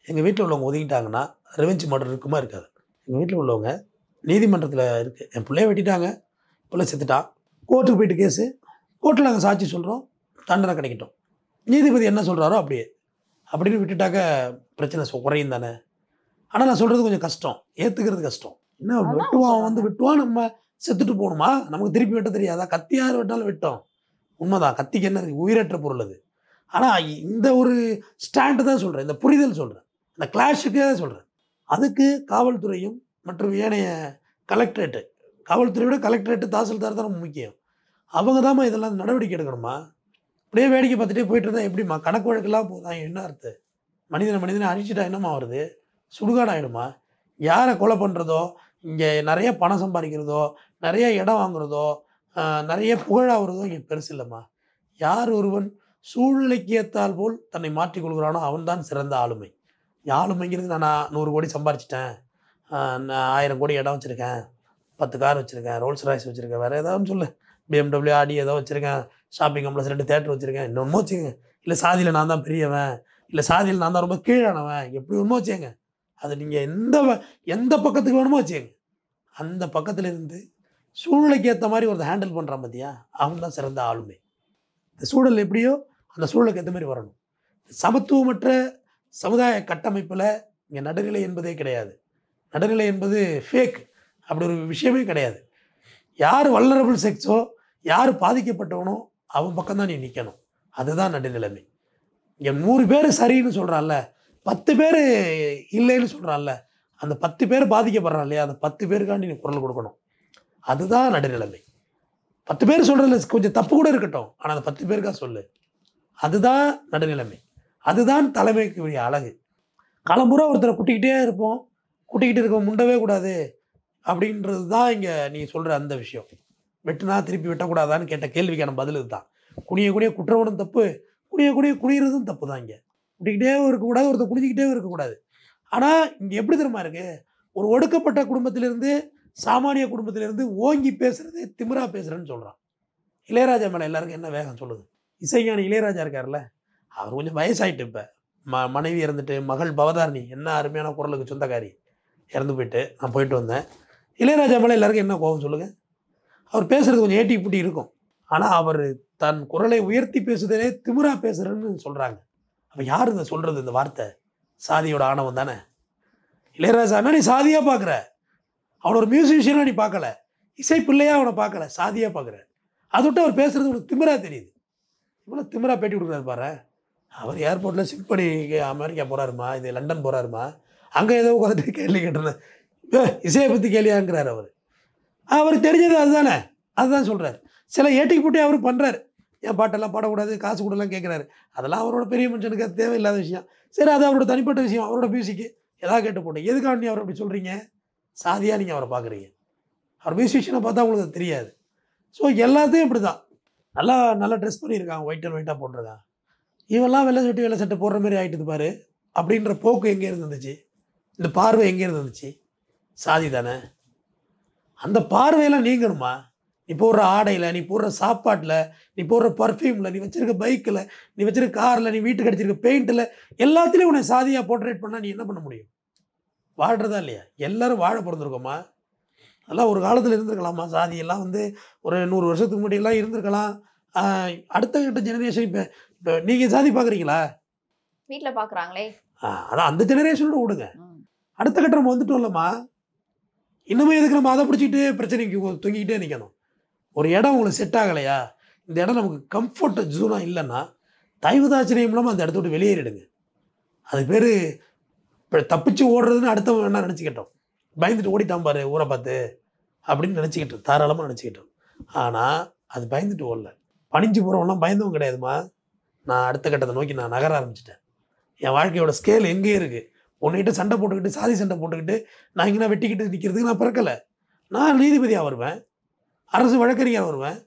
எங்கள் வீட்டில் உள்ளவங்க ஒதுங்கிட்டாங்கன்னா ரெவென்யூ மர்டர் இருக்குமா இருக்காது? எங்கள் வீட்டில் உள்ளவங்க நீதிமன்றத்தில் இருக்குது, என் பிள்ளைய வெட்டிட்டாங்க, பிள்ளை செத்துட்டான், கோர்ட்டுக்கு போயிட்டு கேஸு, கோர்ட்டில் நாங்கள் சாட்சி சொல்கிறோம், தண்டனை கிடைக்கட்டும், நீதிபதி என்ன சொல்கிறாரோ அப்படியே அப்படின்னு விட்டுட்டாக்க பிரச்சனை குறையும் தானே. ஆனால் நான் சொல்கிறது கொஞ்சம் கஷ்டம், ஏற்றுக்கிறது கஷ்டம். என்ன வெட்டுவான் வந்து வெட்டுவான், நம்ம செத்துட்டு போகணுமா? நமக்கு திருப்பி வெட்ட தெரியாதா? கத்தி யார் வெட்டாலும் வெட்டோம், உண்மைதான். கத்திக்கு என்ன இருக்குது? உயிரற்ற பொருள் அது. ஆனால் இந்த ஒரு ஸ்டாண்டு தான் சொல்கிறேன், இந்த புரிதல் சொல்கிறேன், இந்த கிளாஷுக்கே தான் சொல்கிறேன். அதுக்கு காவல்துறையும் மற்றும் ஏனைய கலெக்டரேட்டு, காவல்துறையை விட கலெக்டரேட்டு தாசில்தார் தான் ரொம்ப முக்கியம். அவங்க தான்மா இதெல்லாம் நடவடிக்கை எடுக்கணுமா? அப்படியே வேடிக்கை பார்த்துட்டே போயிட்டு இருந்தால் எப்படிம்மா? கணக்கு வழக்கெல்லாம் போதான் என்ன அர்த்தம்? மனிதனை அழிச்சிட்டா என்னம்மா வருது? சுடுகாடு ஆகிடுமா? யாரை கொலை பண்ணுறதோ, இங்கே நிறைய பணம் சம்பாதிக்கிறதோ, நிறைய இடம் வாங்குறதோ, நிறைய புகழாகிறதோ இங்கே பெருசு இல்லைம்மா. யார் ஒருவன் சூழ்நிலைக்கு ஏற்றால் போல் தன்னை மாற்றிக்கொள்கிறானோ அவன் தான் சிறந்த ஆளுமை. ஆளுமைங்கிறது நான் 100 கோடி சம்பாரிச்சிட்டேன், நான் 1000 கோடி இடம் வச்சுருக்கேன், 10 கார் வச்சுருக்கேன், ரோல்ஸ் ராய்ஸ் வச்சுருக்கேன், வேறு ஏதாவது சொல்லு, BMW ஆடி ஏதோ வச்சுருக்கேன், ஷாப்பிங் காம்ப்ளெக்ஸ் 2 தேட்டர் வச்சுருக்கேன், இன்னொன்று வச்சுங்க. இல்லை சாதியில் நான் தான் பெரியவன், இல்லை சாதியில் நான் தான் ரொம்ப கீழானவன், எப்படி ஒன்றுமோ வச்சுங்க. அது நீங்கள் எந்த பக்கத்துக்கு வேணுமோ வச்சுங்க. அந்த பக்கத்தில் இருந்து சூழ்நிலைக்கு ஏற்ற மாதிரி ஒரு ஹேண்டில் பண்ணுறான் பார்த்தியா, அவன் தான் சிறந்த ஆளுமை. இந்த சூழல் எப்படியோ அந்த சூழலுக்கு ஏற்ற மாதிரி வரணும். சமத்துவமற்ற சமுதாய கட்டமைப்பில் இங்கே நடுநிலை என்பதே கிடையாது. நடுநிலை என்பது ஃபேக், அப்படி ஒரு விஷயமே கிடையாது. யார் வல்னரபிள் செக்ஸோ, யார் பாதிக்கப்பட்டவனோ அவன் பக்கம்தான் நீ நிற்கணும். அதுதான் நடுநிலைமை. இங்கே 100 பேர் சரின்னு சொல்கிறான்ல, 10 பேர் இல்லைன்னு சொல்கிறான்ல, அந்த 10 பேர் பாதிக்கப்படுறான் இல்லையா, அந்த 10 பேருக்காண்டி நீ குரல் கொடுக்கணும். அதுதான் நடுநிலைமை. 10 பேர் சொல்கிறதுல கொஞ்சம் தப்பு கூட இருக்கட்டும், ஆனால் அந்த 10 பேருக்காக சொல்லு. அதுதான் நடுநிலைமை. அதுதான் தலைமைக்கு உரிய அழகு. காலம்பூரா ஒருத்தரை குட்டிக்கிட்டே இருப்போம், குட்டிக்கிட்டு இருக்க முண்டவே கூடாது அப்படின்றது தான் இங்கே நீ சொல்கிற அந்த விஷயம். வெட்டுனா திருப்பி வெட்டக்கூடாதான்னு கேட்ட கேள்விக்கான பதில் இதுதான். குனிய குற்றவனும் தப்பு, குனியறதும் தப்பு தான். இங்கே குட்டிக்கிட்டே இருக்கக்கூடாது, ஒருத்தர் குடிஞ்சிக்கிட்டே இருக்கக்கூடாது. ஆனால் இங்கே எப்படி தெரியுமா இருக்குது? ஒரு ஒடுக்கப்பட்ட குடும்பத்திலேருந்து, சாமானிய குடும்பத்திலேருந்து ஓங்கி பேசுகிறதே திமிரா பேசுகிறேன்னு சொல்கிறான். இளையராஜா மேலே எல்லாருக்கும் என்ன வேகம் சொல்லுது? இசைஞானி இளையராஜா இருக்கார்ல, அவர் கொஞ்சம் வயசாகிட்டு இப்போ மனைவி இறந்துட்டு மகள் பவதாரணி என்ன அருமையான குரலுக்கு சொந்தக்காரி இறந்து போயிட்டு நான் போயிட்டு வந்தேன். இளையராஜா மேலே எல்லாருக்கும் என்ன கோபம் சொல்லுங்கள்? அவர் பேசுகிறது கொஞ்சம் ஏட்டி புட்டி இருக்கும். ஆனால் அவர் தன் குரலை உயர்த்தி பேசுதலே திமிரா பேசுகிறேன்னு சொல்கிறாங்க. அப்போ யார் இதை சொல்கிறது? இந்த வார்த்தை சாதியோட ஆணவம் தானே. இளையராஜானா நீ சாதியாக பார்க்குற, அவனை ஒரு மியூசிஷியனாக நீ பார்க்கல, இசை பிள்ளையாக அவனை பார்க்கல, சாதியாக பார்க்குற. அதை விட்டு அவர் பேசுகிறது உனக்கு திமிரா தெரியுது. இவ்வளோ திமிரா பேட்டி கொடுக்குறாரு பாரு. அவர் ஏர்போர்ட்டில் சிக் பண்ணி அமெரிக்கா போகிறாருமா, இது லண்டன் போகிறாருமா, அங்கே ஏதோ உட்காந்துட்டு கேள்வி கேட்டுருந்தேன். இசையை பற்றி கேள்வியாங்கிறார் அவர். அவருக்கு தெரிஞ்சது அதுதானே, அதுதான் சொல்கிறார். சில ஏட்டிக்கு போட்டு அவருக்கு பண்ணுறாரு. என் பாட்டெல்லாம் பாடக்கூடாது, காசு கூடலாம் கேட்குறாரு. அதெல்லாம் அவரோட பெரிய மனுஷனுக்கு அது தேவையில்லாத விஷயம். சரி, அது அவரோட தனிப்பட்ட விஷயம், அவரோட மியூசிக்கு எதாவது கேட்டு போட்டேன். எதுக்காக நீ அவர் அப்படி சொல்கிறீங்க? சாதியாக நீங்கள் அவரை பார்க்குறீங்க. அவர் மியூசிஷியனை பார்த்தா உங்களுக்கு அது தெரியாது. ஸோ எல்லாத்தையும் இப்படி தான். நல்லா ட்ரெஸ் பண்ணியிருக்காங்க, ஒயிட் அண்ட் ஒயிட்டாக போட்டிருக்கான். இவெல்லாம் வெள்ளை சட்டை போடுற மாதிரி ஆகிட்டு பாரு அப்படின்ற போக்கு எங்கே இருந்துச்சு? இந்த பார்வை எங்கே இருந்துச்சு? சாதி தானே. அந்த பார்வையெல்லாம் நீங்கணுமா? நீ போடுற ஆடையில், நீ போடுற சாப்பாட்டில், நீ போடுற பர்ஃப்யூமில், நீ வச்சுருக்க பைக்கில், நீ வச்சுருக்க காரில், நீ வீட்டுக்கு அடிச்சிருக்க பெயிண்டில், எல்லாத்துலேயும் உன்னை சாதியாக போர்ட்ரேட் பண்ணால் நீ என்ன பண்ண முடியும்? வாழ்கிறதா இல்லையா? எல்லோரும் வாழ பிறந்திருக்கோமா? அதெல்லாம் ஒரு காலத்தில் இருந்திருக்கலாமா? சாதியெல்லாம் வந்து ஒரு 100 வருஷத்துக்கு முன்னாடியெல்லாம் இருந்திருக்கலாம். அடுத்த கட்ட ஜெனரேஷன் இப்போ நீங்கள் சாதி பார்க்குறீங்களா? வீட்டில் பார்க்குறாங்களே. அதான் அந்த ஜெனரேஷனோட விடுங்க. அடுத்த கட்டம் நம்ம வந்துட்டோம்லம்மா. இன்னுமே எதுக்கு நம்ம அதை பிடிச்சிக்கிட்டு பிரச்சனைக்கு தொங்கிக்கிட்டே நிற்கணும்? ஒரு இடம் உங்களுக்கு செட் ஆகலையா? இந்த இடம் நமக்கு கம்ஃபர்ட் ஜோனாக இல்லைன்னா தயவுதாட்சியம் இல்லாமல் அந்த இடத்த விட்டு வெளியேறிடுங்க. அது பேர் இப்போ தப்பிச்சு ஓடுறதுன்னு அடுத்தவங்க வேணா நினச்சிக்கிட்டோம். பயந்துட்டு ஓடிட்டான் பாரு ஊரை பார்த்து அப்படின்னு நினச்சிக்கிட்டோம், தாராளமாக நினச்சிக்கிட்டோம். ஆனால் அது பயந்துட்டு ஓடல. பணிஞ்சு போகிறவங்களாம் பயந்தவங்க கிடையாதுமா. நான் அடுத்த கட்டத்தை நோக்கி நான் நகர ஆரம்பிச்சிட்டேன். என் வாழ்க்கையோட ஸ்கேல் எங்கே இருக்குது? உன்கிட்ட சண்டை போட்டுக்கிட்டு, சாதி சண்டை போட்டுக்கிட்டு, நான் இங்கே வெட்டிக்கிட்டு நிற்கிறதுக்கு நான் பிறக்கலை. நான் நீதிபதியாக வருவேன், அரசு வழக்கறிஞராக வருவேன்.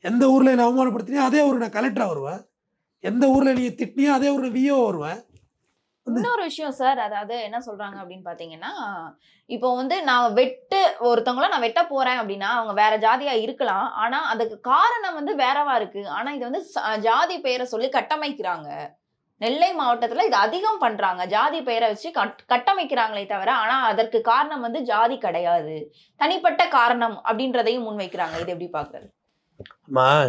எந்த ஊரில் என்னை அவமானப்படுத்தினியோ அதே ஊரில் நான் கலெக்டராக வருவேன். எந்த ஊரில் நீ திட்டினியோ அதே ஊரில் விஓ வருவேன். இன்னொரு விஷயம் சார், அதாவது என்ன சொல்றாங்க அப்படின்னு பாத்தீங்கன்னா, இப்போ வந்து நான் ஒருத்தவங்கள நான் வெட்ட போறேன் அப்படின்னா அவங்க வேற ஜாதியா இருக்கலாம். ஆனா அதுக்கு காரணம் வந்து வேறவா இருக்கு. ஆனா இது வந்து ஜாதி பெயரை சொல்லி கட்டமைக்கிறாங்க. நெல்லை மாவட்டத்துல இது அதிகம் பண்றாங்க. ஜாதி பெயரை வச்சு கட்டமைக்கிறாங்களே தவிர, ஆனா அதற்கு காரணம் வந்து ஜாதி கிடையாது, தனிப்பட்ட காரணம் அப்படின்றதையும் முன்வைக்கிறாங்க. இது எப்படி பாக்குறது?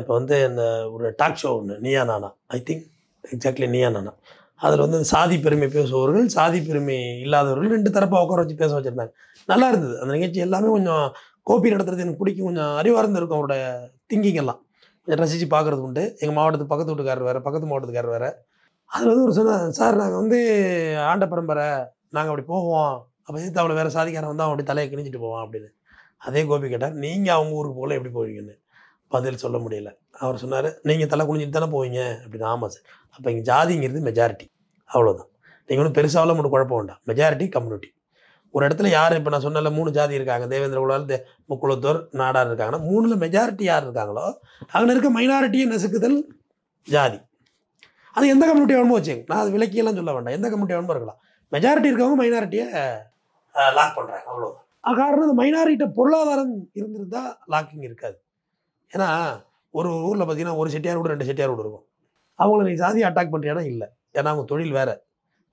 இப்போ வந்து இந்த ஒரு டாக் ஷோ ஒன்று, Neeya Naana, I think exactly Neeya Naana, அதில் வந்து சாதி பெருமை பேசுபவர்கள், சாதி பெருமை இல்லாதவர்கள் 2 தரப்பாக உட்கார வச்சு பேச வச்சுருந்தாங்க. நல்லா இருந்தது அந்த நிகழ்ச்சி. எல்லாமே கொஞ்சம் கோபி நடத்துறது எனக்கு பிடிக்கும். கொஞ்சம் அறிவார்ந்து இருக்கும் அவரோட திங்கிங் எல்லாம். கொஞ்சம் ரசித்து பார்க்குறது உண்டு. எங்கள் மாவட்டத்துக்கு பக்கத்து வீட்டுக்காரர் வேறு, பக்கத்து மாவட்டத்துக்காரர் வேறு. அதில் வந்து ஒரு சொன்னார், சார் நாங்கள் வந்து ஆண்ட பரம்பரை, நாங்கள் அப்படி போவோம், அப்போ சேர்த்து அவளை வேறு சாதிக்காரன் வந்து அவன் அப்படி தலையை கிணிச்சிட்டு போவான் அப்படின்னு. அதே கோபி கேட்டார், நீங்கள் அவங்க ஊருக்கு போகல எப்படி போவீங்கன்னு. பதில் சொல்ல முடியல. அவர் சொன்னார், நீங்கள் தலை குனிஞ்சிட்டு தானே போவீங்க அப்படின்னு. ஆமாம் சார். அப்போ இங்கே ஜாதிங்கிறது மெஜாரிட்டி, அவ்வளோதான். நீங்கள் ஒன்றும் பெருசாவில் மட்டும் குழப்பம் வேண்டாம். Majority community. ஒரு இடத்துல யார், இப்போ நான் சொன்னல 3 ஜாதி இருக்காங்க, தேவேந்திர குலால், முக்குளத்தூர், நாடார் இருக்காங்கன்னா 3ல் மெஜாரிட்டி யார் இருக்காங்களோ அங்கே இருக்க மைனாரிட்டியை நசுக்குதல் ஜாதி. அது எந்த கம்யூனிட்டி வேணுமோ வச்சுங்க, நான் அது விலக்கியெல்லாம் சொல்ல வேண்டாம். எந்த கம்யூனிட்டி வேணுமோ இருக்கலாம். மெஜாரிட்டி இருக்கவங்க மைனாரிட்டியை லாக் பண்ணுறாங்க, அவ்வளோதான். காரணம் இந்த மைனாரிட்ட பொருளாதாரம் இருந்திருந்தால் லாக்கிங் இருக்காது. ஏன்னா ஒரு ஊரில் பார்த்தீங்கன்னா ஒரு செட்டியார் கூட 2 செட்டியார் கூட இருக்கும். அவங்கள நீ ஜாதியை அட்டாக் பண்ணுறியானா இல்லை, ஏன்னா அவங்க தொழில் வேறு,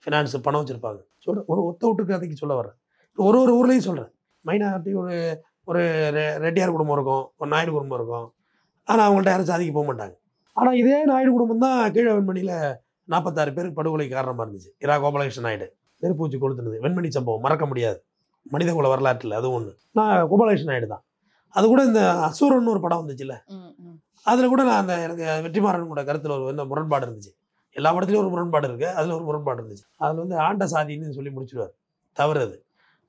ஃபினான்ஸு, பணம் வச்சுருப்பாங்க. சொல்கிறேன், ஒரு ஒத்த விட்டு கதைக்கு சொல்ல வர்றேன். ஒரு ஊர்லேயும் சொல்கிறேன், மைனாரிட்டி ஒரு ரெட்டியார் குடும்பம் இருக்கும், ஒரு நாயுடு குடும்பம் இருக்கும். ஆனால் அவங்கள்ட்ட யாரும் சாதிக்கு போக மாட்டாங்க. ஆனால் இதே நாயுடு குடும்பம் தான் கீழே வெண்மணியில் 46 பேருக்கு படுகொலை காரணமாக இருந்துச்சு. இரா கோபாலகிருஷ்ணன் நாயுடு நெருப்பூச்சி கொளுத்துனது, வெண்மணி சம்பவம் மறக்க முடியாது மனித குல வரலாற்றில். அது ஒன்று. நான் கோபாலகிருஷ்ணன் நாயுடு தான். அது கூட இந்த அசூரன் ஒரு படம் வந்துச்சுல்ல, அதில் கூட நான் எனக்கு வெற்றிமாறன் கூட கருத்தில் ஒரு முரண்பாடு இருந்துச்சு. எல்லா படத்துலையும் ஒரு முரண்பாடு இருக்குது, அதில் ஒரு முரண்பாடு இருந்துச்சு. அதில் வந்து ஆண்ட சாதின்னு சொல்லி முடிச்சுடுவார். தவறு அது.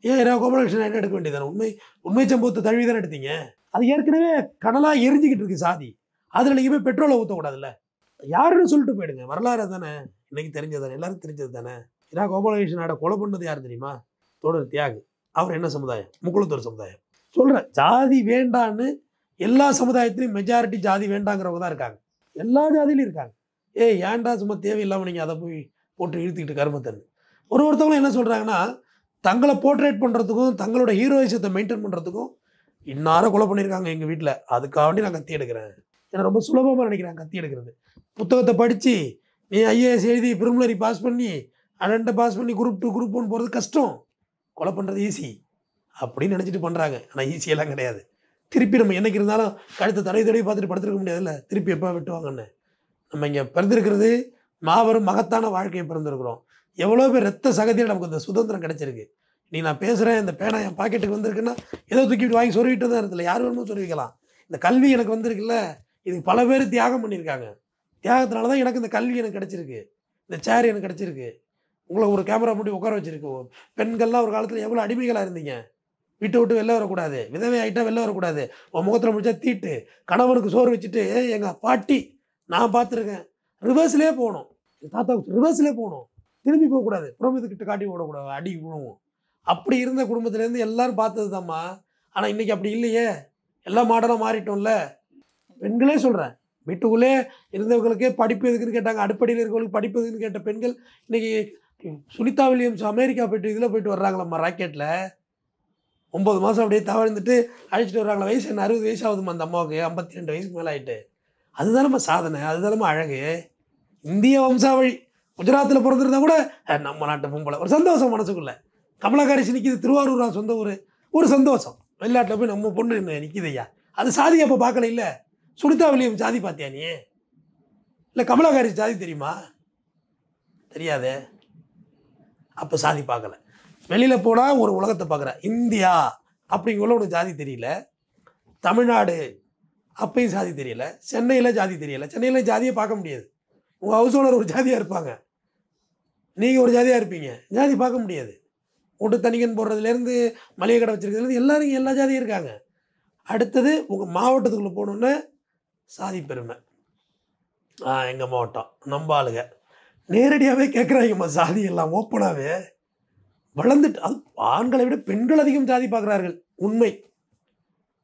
ஏன் கோபாலகிருஷ்ணன் நாயுடு எடுக்க வேண்டியதானே? உண்மை சம்பவத்தை தழுவி தானே எடுத்தீங்க. அது ஏற்கனவே கடலாக எரிஞ்சிக்கிட்டு இருக்கு சாதி. அதில் நீங்கள் போய் பெட்ரோலை ஊற்றக்கூடாதுல்ல. யாருன்னு சொல்லிட்டு போயிடுங்க. வரலாறு தானே, இன்னைக்கு தெரிஞ்சது தானே, எல்லாரும் தெரிஞ்சது தானே. ஏன்னா கோபாலகிருஷ்ணன் நாயுடு கொலை பண்ணது யார் தெரியுமா? தோடர் தியாகு. அவர் என்ன சமுதாயம்? முக்குளத்தூர் சமுதாயம். சொல்கிறேன், ஜாதி வேண்டான்னு எல்லா சமுதாயத்திலையும் மெஜாரிட்டி ஜாதி வேண்டாங்கிறவங்க தான் இருக்காங்க. எல்லா ஜாதியிலையும் இருக்காங்க. ஏன்டா சும்மா தேவையில்லாமல் நீங்கள் அதை போய் போட்டு இழுத்துக்கிட்டு கருமத்தன்னு. ஒருத்தவங்களும் என்ன சொல்கிறாங்கன்னா, தங்களை போர்ட்ரேட் பண்ணுறதுக்கும் தங்களோட ஹீரோயிசத்தை மெயின்டைன் பண்ணுறதுக்கும் இன்னார கொலை பண்ணியிருக்காங்க எங்கள் வீட்டில், அதுக்காக வேண்டி நான் கத்தி எடுக்கிறேன். ஏன்னா ரொம்ப சுலபமாக நினைக்கிறேன் கத்தி எடுக்கிறது. புத்தகத்தை படித்து நீ ஐஏஎஸ் எழுதி ப்ரிலிமினரி பாஸ் பண்ணி அடண்ட பாஸ் பண்ணி குரூப் 2 குரூப் 1 போகிறது கஷ்டம், கொலை பண்ணுறது ஈஸி அப்படின்னு நினச்சிட்டு பண்ணுறாங்க. ஆனால் ஈஸியெல்லாம் கிடையாது. திருப்பி நம்ம என்னைக்கு இருந்தாலும் கழுத்தை தடவை பார்த்துட்டு படுத்துருக்க முடியாதுல்ல, திருப்பி எப்போ வெட்டுவாங்கன்னு. நம்ம இங்கே பிறந்திருக்கிறது மாபெரும் மகத்தான வாழ்க்கையை பிறந்திருக்கிறோம். எவ்வளோ பேர் ரத்த சகதியில் நமக்கு இந்த சுதந்திரம் கிடைச்சிருக்கு. நீ நான் பேசுகிறேன், இந்த பேனா என் பாக்கெட்டுக்கு வந்திருக்குன்னா ஏதோ தூக்கிட்டு வாங்கி சொருவிட்டு தான் இருந்தில்ல, யார் வேணுமோ சொருவிக்கலாம். இந்த கல்வி எனக்கு வந்திருக்குல்ல, இதுக்கு பல பேர் தியாகம் பண்ணியிருக்காங்க. தியாகத்தினால தான் எனக்கு இந்த கல்வி எனக்கு கிடச்சிருக்கு, இந்த சேர் எனக்கு கிடச்சிருக்கு, உங்களை ஒரு கேமரா முடி உட்கார வச்சிருக்கு. பெண்கள்லாம் ஒரு காலத்தில் எவ்வளோ அடிமைகளாக இருந்தீங்க. விட்டு விட்டு வெளில வரக்கூடாது, விதவை ஆகிட்டா வெளில வரக்கூடாது, உன் முகத்தில் முடிச்சா தீட்டு, கணவனுக்கு சோறு வச்சுட்டு எங்கள் பாட்டி நான் பார்த்துருக்கேன் ரிவர்ஸ்லேயே போகணும், தாத்தாவுக்கு ரிவர்ஸ்லேயே போகணும், திரும்பி போகக்கூடாது, புறமத்துக்கிட்ட காட்டி விடக்கூடாது, அடி விழுவும். அப்படி இருந்த குடும்பத்துலேருந்து எல்லாரும் பார்த்தது தான்மா. ஆனால் இன்றைக்கி அப்படி இல்லையே, எல்லாம் மாடலாக மாறிட்டோம்ல. பெண்களே சொல்கிறேன், வீட்டுக்குள்ளே இருந்தவங்களுக்கே படிப்பு எதுக்குன்னு கேட்டாங்க, அடுப்படியில் இருக்கிறவங்களுக்கு படிப்பு எதுக்குன்னு கேட்ட பெண்கள் இன்றைக்கி சுனிதா வில்லியம்ஸ் அமெரிக்கா போய்ட்டு இதில் போய்ட்டு வர்றாங்களம்மா, ராக்கெட்டில் 9 மாதம் அப்படியே தவழ்ந்துட்டு அழைச்சிட்டு வர்றாங்களா. வயசு என்ன 60 வயசு ஆகுதுமா அந்த அம்மாவுக்கு, 52 வயசுக்கு மேலே ஆகிட்டு. அதுதானம்மா சாதனை, அதுதானம்மா அழகு. இந்திய வம்சாவழி, குஜராத்தில் பிறந்திருந்தா கூட நம்ம நாட்டு பொம்பளை ஒரு சந்தோஷம் மனசுக்குள்ளே. கமலாகாரிசி நிற்கிது, திருவாரூரா சொந்த ஊர், ஒரு சந்தோஷம். வெளிநாட்டில் போய் நம்ம பொண்ணு நிற்கிது ஐயா, அது சாதி அப்போ பார்க்கல. இல்லை சுனிதா வில்லியம் ஜாதி பார்த்தியா நீ? இல்லை கமலாகாரிசி ஜாதி தெரியுமா? தெரியாதே. அப்போ சாதி பார்க்கல. வெளியில் போனால் ஒரு உலகத்தை பார்க்குற. இந்தியா அப்படிங்குள்ள உனக்கு ஜாதி தெரியல. தமிழ்நாடு அப்பையும் ஜாதி தெரியல. சென்னையில் ஜாதி தெரியல. சென்னையில் ஜாதியை பார்க்க முடியாது. உங்கள் ஹவுஸ் ஓனர் ஒரு ஜாதியாக இருப்பாங்க, நீங்கள் ஒரு ஜாதியாக இருப்பீங்க, ஜாதி பார்க்க முடியாது. வீட்டு தனிக்கன் போடுறதுலேருந்து மளிகை கடை வச்சுருக்கிறதுலேருந்து எல்லாரும் எல்லா ஜாதியும் இருக்காங்க. அடுத்தது உங்கள் மாவட்டத்துக்குள்ளே போனோன்னே சாதி பெருமை. எங்கள் மாவட்டம் நம்ம ஆளுங்க நேரடியாகவே கேட்குறாங்கம்மா சாதி எல்லாம் ஓப்பனாகவே வளர்ந்துட்டு. அது ஆண்களை விட பெண்கள் அதிகம் சாதி பார்க்குறார்கள். உண்மை.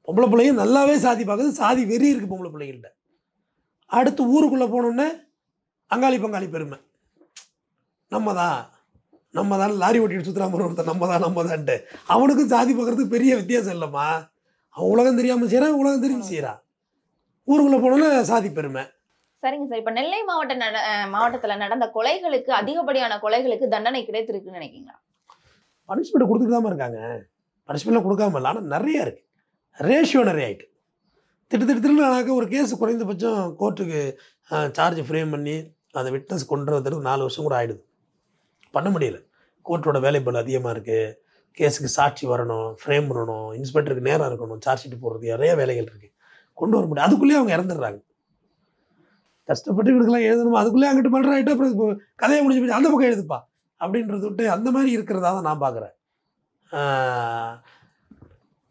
பொம்பளை பிள்ளைங்க நல்லாவே சாதி பார்க்குறது, சாதி வெறி இருக்குது பொம்பளை பிள்ளைங்கள்ட்ட. அடுத்து ஊருக்குள்ளே போனோன்னே அங்காளி பங்காளி பெருமை. நம்ம தான் லாரி ஓட்டிட்டு சுற்றுறாம ஒருத்தர் நம்ம தான்ட்டு அவனுக்கும் சாதி பார்க்குறதுக்கு பெரிய வித்தியாசம் இல்லைம்மா. அவன் உலகம் தெரியாமல் செய்கிறான், உலகம் தெரிஞ்சு செய்கிறான். ஊருக்குள்ளே போனோன்னே சாதி பெருமை. சரிங்க சார், இப்போ நெல்லை மாவட்டத்தில் நடந்த கொலைகளுக்கு, அதிகப்படியான கொலைகளுக்கு தண்டனை கிடைத்திருக்குன்னு நினைக்கிறீங்களா? பனிஷ்மெண்ட் கொடுத்துட்டு தான் இருக்காங்க. பனிஷ்மெண்ட்லாம் கொடுக்காம இல்லை, ஆனால் நிறையா இருக்குது. ரேஷியோ நிறைய ஆகிட்டு. திட்டுனாக்க ஒரு கேஸ் குறைந்தபட்சம் கோர்ட்டுக்கு சார்ஜ் ஃப்ரேம் பண்ணி அந்த விட்னஸ் கொண்டு வரதுக்கு 4 வருஷம் கூட ஆகிடுது. பண்ண முடியல. கோர்ட்டோட வேலைப்பளு அதிகமாக இருக்குது. கேஸுக்கு சாட்சி வரணும், ஃப்ரேம் பண்ணணும், இன்ஸ்பெக்டருக்கு நேரம் இருக்கணும், சார்ஜ் ஷீட் போடுறது, நிறைய வேலைகள் இருக்குது. கொண்டு வர முடியும். அதுக்குள்ளேயே அவங்க இறந்துடுறாங்க. கஷ்டப்பட்டு இவங்களுக்குலாம் எழுதணுமா, அதுக்குள்ளே அங்கிட்டு மல்ற ஆகிட்டு அப்புறம் இப்போ கதையை முடிஞ்சு போச்சு, அந்த பக்கம் எழுதுப்பா அப்படின்றது விட்டு அந்த மாதிரி இருக்கிறதா தான் நான் பார்க்குறேன்.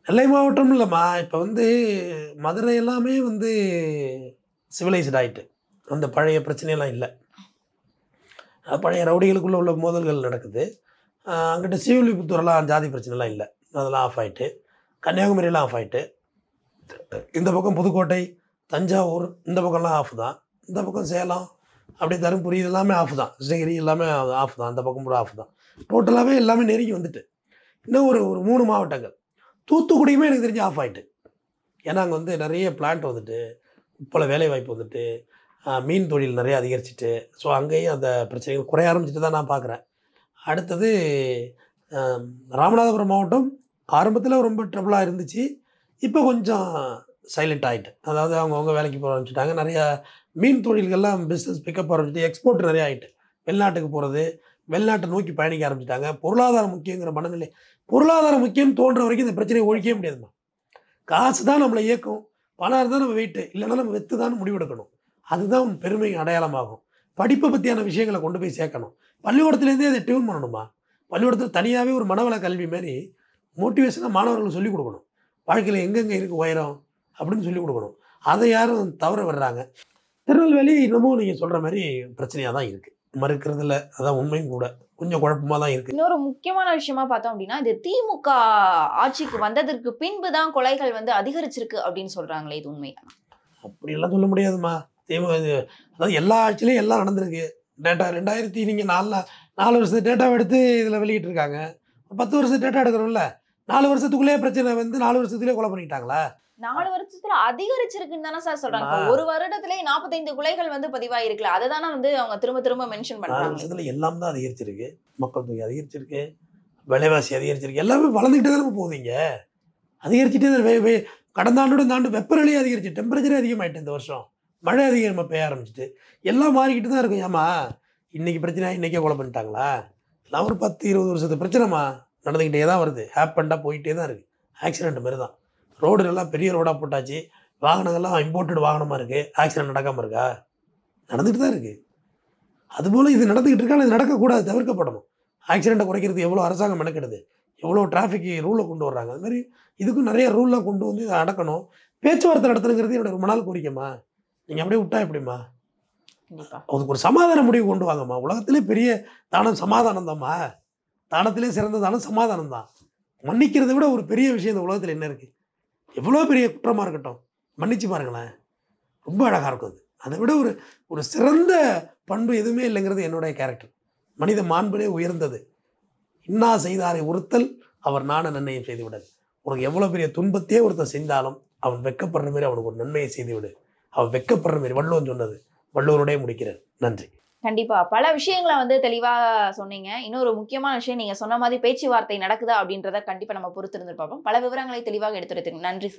நெல்லை மாவட்டம் இல்லைம்மா, இப்போ மதுரை எல்லாமே சிவிலைஸ்ட் ஆகிட்டு, அந்த பழைய பிரச்சனையெல்லாம் இல்லை. பழைய ரவுடிகளுக்குள்ளே உள்ள மோதல்கள் நடக்குது. அங்கிட்ட ஸ்ரீவில்லிபுத்தூரெல்லாம் ஜாதி பிரச்சனைலாம் இல்லை, அதெல்லாம் ஆஃப் ஆகிட்டு. கன்னியாகுமரியெல்லாம் ஆஃப் ஆகிட்டு. இந்த பக்கம் புதுக்கோட்டை, தஞ்சாவூர் இந்த பக்கம்லாம் ஆஃப் தான். இந்த பக்கம் சேலம், அப்படியே தருமபுரி இதெல்லாமே ஆஃப் தான். கிருஷ்ணகிரி எல்லாமே ஆஃப் தான். அந்த பக்கம் கூட ஆஃப் தான். டோட்டலாகவே எல்லாமே நெருங்கி வந்துட்டு. இன்னும் ஒரு 3 மாவட்டங்கள். தூத்துக்குடியுமே எனக்கு தெரிஞ்சு ஆஃப் ஆகிட்டு. ஏன்னா அங்கே நிறைய பிளான்ட் உப்பள வேலைவாய்ப்பு மீன் தொழில் நிறைய அதிகரிச்சிட்டு. ஸோ அங்கேயும் அந்த பிரச்சனைகள் குறைய ஆரம்பிச்சுட்டு தான் நான் பார்க்குறேன். அடுத்தது ராமநாதபுரம் மாவட்டம் ஆரம்பத்தில் ரொம்ப ட்ரபிளாக இருந்துச்சு. இப்போ கொஞ்சம் சைலண்ட் ஆகிட்டு. அதாவது அவங்கவுங்க வேலைக்கு போக ஆரம்பிச்சுட்டாங்க. நிறையா மீன் தொழில்கள்லாம் பிஸ்னஸ் பிக்கப் ஆரம்பிச்சுட்டு, எக்ஸ்போர்ட் நிறைய ஆகிட்டு. வெளிநாட்டுக்கு போகிறது, வெளிநாட்டை நோக்கி பயணிக்க ஆரம்பிச்சிட்டாங்க. பொருளாதாரம் முக்கியங்கிற மனநிலை. பொருளாதாரம் முக்கியம் தோன்ற வரைக்கும் இந்த பிரச்சனையை ஒழிக்கவே முடியாதுமா. காசு தான் நம்மளை இயக்கும். பணம் இருந்தால் நம்ம வெயிட்டு, இல்லைன்னா நம்ம வெத்து தான் முடிவெடுக்கணும். அதுதான் பெருமை அடையாளமாகும். படிப்பை பற்றியான விஷயங்களை கொண்டு போய் சேர்க்கணும். பள்ளிக்கூடத்துலேருந்தே அதை டியூன் பண்ணணுமா. பள்ளிக்கூடத்தில் தனியாகவே ஒரு மனவள கல்வி மாதிரி மோட்டிவேஷனாக மாணவர்களுக்கு சொல்லிக் கொடுக்கணும். வாழ்க்கையில் எங்கெங்கே இருக்குது உயரம் அப்படின்னு சொல்லிக் கொடுக்கணும். அதை யாரும் தவற விடுறாங்க. திருநெல்வேலி இன்னமும் நீங்கள் சொல்கிற மாதிரி பிரச்சனையாக தான் இருக்குது, மறுக்கிறதுல. அதான் உண்மையும் கூட. கொஞ்சம் குழப்பமாக தான் இருக்குது. இன்னொரு முக்கியமான விஷயமா பார்த்தோம் அப்படின்னா, இது திமுக ஆட்சிக்கு வந்ததற்கு பின்பு தான் கொலைகள் அதிகரிச்சிருக்கு அப்படின்னு சொல்கிறாங்களே, இது உண்மையா? அப்படிலாம் சொல்ல முடியாதுமா. திமுக அதாவது எல்லா ஆட்சியிலையும் எல்லாம் நடந்திருக்கு. டேட்டா 2000 நீங்கள் 4 வருஷத்து டேட்டாவை எடுத்து இதில் வெளியிட்டிருக்காங்க. 10 வருஷத்து டேட்டா எடுக்கிறோம்ல, 4 வருஷத்துக்குள்ளே பிரச்சனை 4 வருஷத்துக்குள்ளே கொலை பண்ணிட்டாங்களா? 4 வருஷத்துல அதிகரிச்சிருக்குன்னு தானே சார் சொல்றாங்க. இப்ப ஒரு வருடத்திலேயே 45 கொலைகள் வந்து பதிவாயிருக்குல்ல, அததானே வந்து அவங்க திரும்ப திரும்ப மென்ஷன் 4 பண்றாங்க. வருஷத்துல எல்லாம் தான் அதிகரிச்சிருக்கு. மக்கள் தொகை அதிகரிச்சிருக்கு, விலைவாசி அதிகரிச்சிருக்கு, எல்லாமே வளர்ந்துக்கிட்டே தானே போகுதுங்க. அதிகரிச்சுட்டே தான் கடந்த ஆண்டோட இந்த ஆண்டு வெப்பநிலையே அதிகரிச்சு, டெம்பரேச்சரே அதிகமாயிட்டு இந்த வருஷம். மழை அதிகமாக பெய்ய ஆரம்பிச்சிட்டு எல்லாம் மாறிக்கிட்டு தான் இருக்கும். ஏமா இன்னைக்கு பிரச்சனை இன்னைக்கே கொலை பண்ணிட்டாங்களா? எல்லாம் ஒரு 10-20 வருஷத்து பிரச்சனைமா நடந்துக்கிட்டே தான் வருது. ஹேப்பண்டாக போயிட்டே தான் இருக்குது. ஆக்சிடென்ட் மாரி தான். ரோடு நல்லா பெரிய ரோடாக போட்டாச்சு, வாகனங்கள்லாம் இம்போர்ட்டட் வாகனமாக இருக்குது. ஆக்சிடென்ட் நடக்காமல் இருக்கா? நடந்துகிட்டு தான் இருக்குது. அதுபோல் இது நடந்துக்கிட்டு இருக்கா, இது நடக்கக்கூடாது, தவிர்க்கப்படணும். ஆக்சிடெண்ட்டை குறைக்கிறதுக்கு எவ்வளோ அரசாங்கம் மெனக்கெடுது, எவ்வளோ டிராஃபிக் ரூலை கொண்டு வர்றாங்க. அதுமாதிரி இதுக்கும் நிறைய ரூல்லாம் கொண்டு வந்து இதை அடக்கணும். பேச்சுவார்த்தை நடத்துறதுங்கிறது என்னோட ரொம்ப நாள் கோரிக்கைம்மா. நீங்கள் அப்படியே விட்டா எப்படிம்மா? அதுக்கு ஒரு சமாதான முடிவு கொண்டு வாங்கம்மா. உலகத்திலே பெரிய தானம் சமாதானம் தான்மா. தானத்திலே சிறந்த தானம் சமாதானம் தான். மன்னிக்கிறதை விட ஒரு பெரிய விஷயம் இந்த உலகத்தில் என்ன இருக்குது? எவ்வளோ பெரிய குற்றமாக இருக்கட்டும், மன்னிச்சு பாருங்களேன், ரொம்ப அழகாக இருக்கும் அது. அதை விட ஒரு சிறந்த பண்பு எதுவுமே இல்லைங்கிறது என்னுடைய கேரக்டர். மனித மாண்பிலே உயர்ந்தது. இன்னா செய்தாரை ஒருத்தல் அவர் நாண நன்மையை செய்து விடல். உனக்கு எவ்வளோ பெரிய துன்பத்தையே ஒருத்தன் செஞ்சாலும் அவன் வெட்கப்படுற மாதிரி அவனுக்கு ஒரு நன்மையை செய்து விடு. அவன் வெட்கப்படுற மாதிரி வள்ளுவன் சொன்னது. வள்ளுவருடைய முடிக்கிறார். நன்றி. கண்டிப்பா பல விஷயங்களை வந்து தெளிவா சொன்னீங்க. இன்னொரு முக்கியமான விஷயம், நீங்க சொன்ன மாதிரி பேச்சுவார்த்தை நடக்குதா அப்படின்றத கண்டிப்பா நம்ம பொறுத்திருந்து பார்ப்போம். பல விவரங்களை தெளிவாக எடுத்துரைத்தீங்க. நன்றி.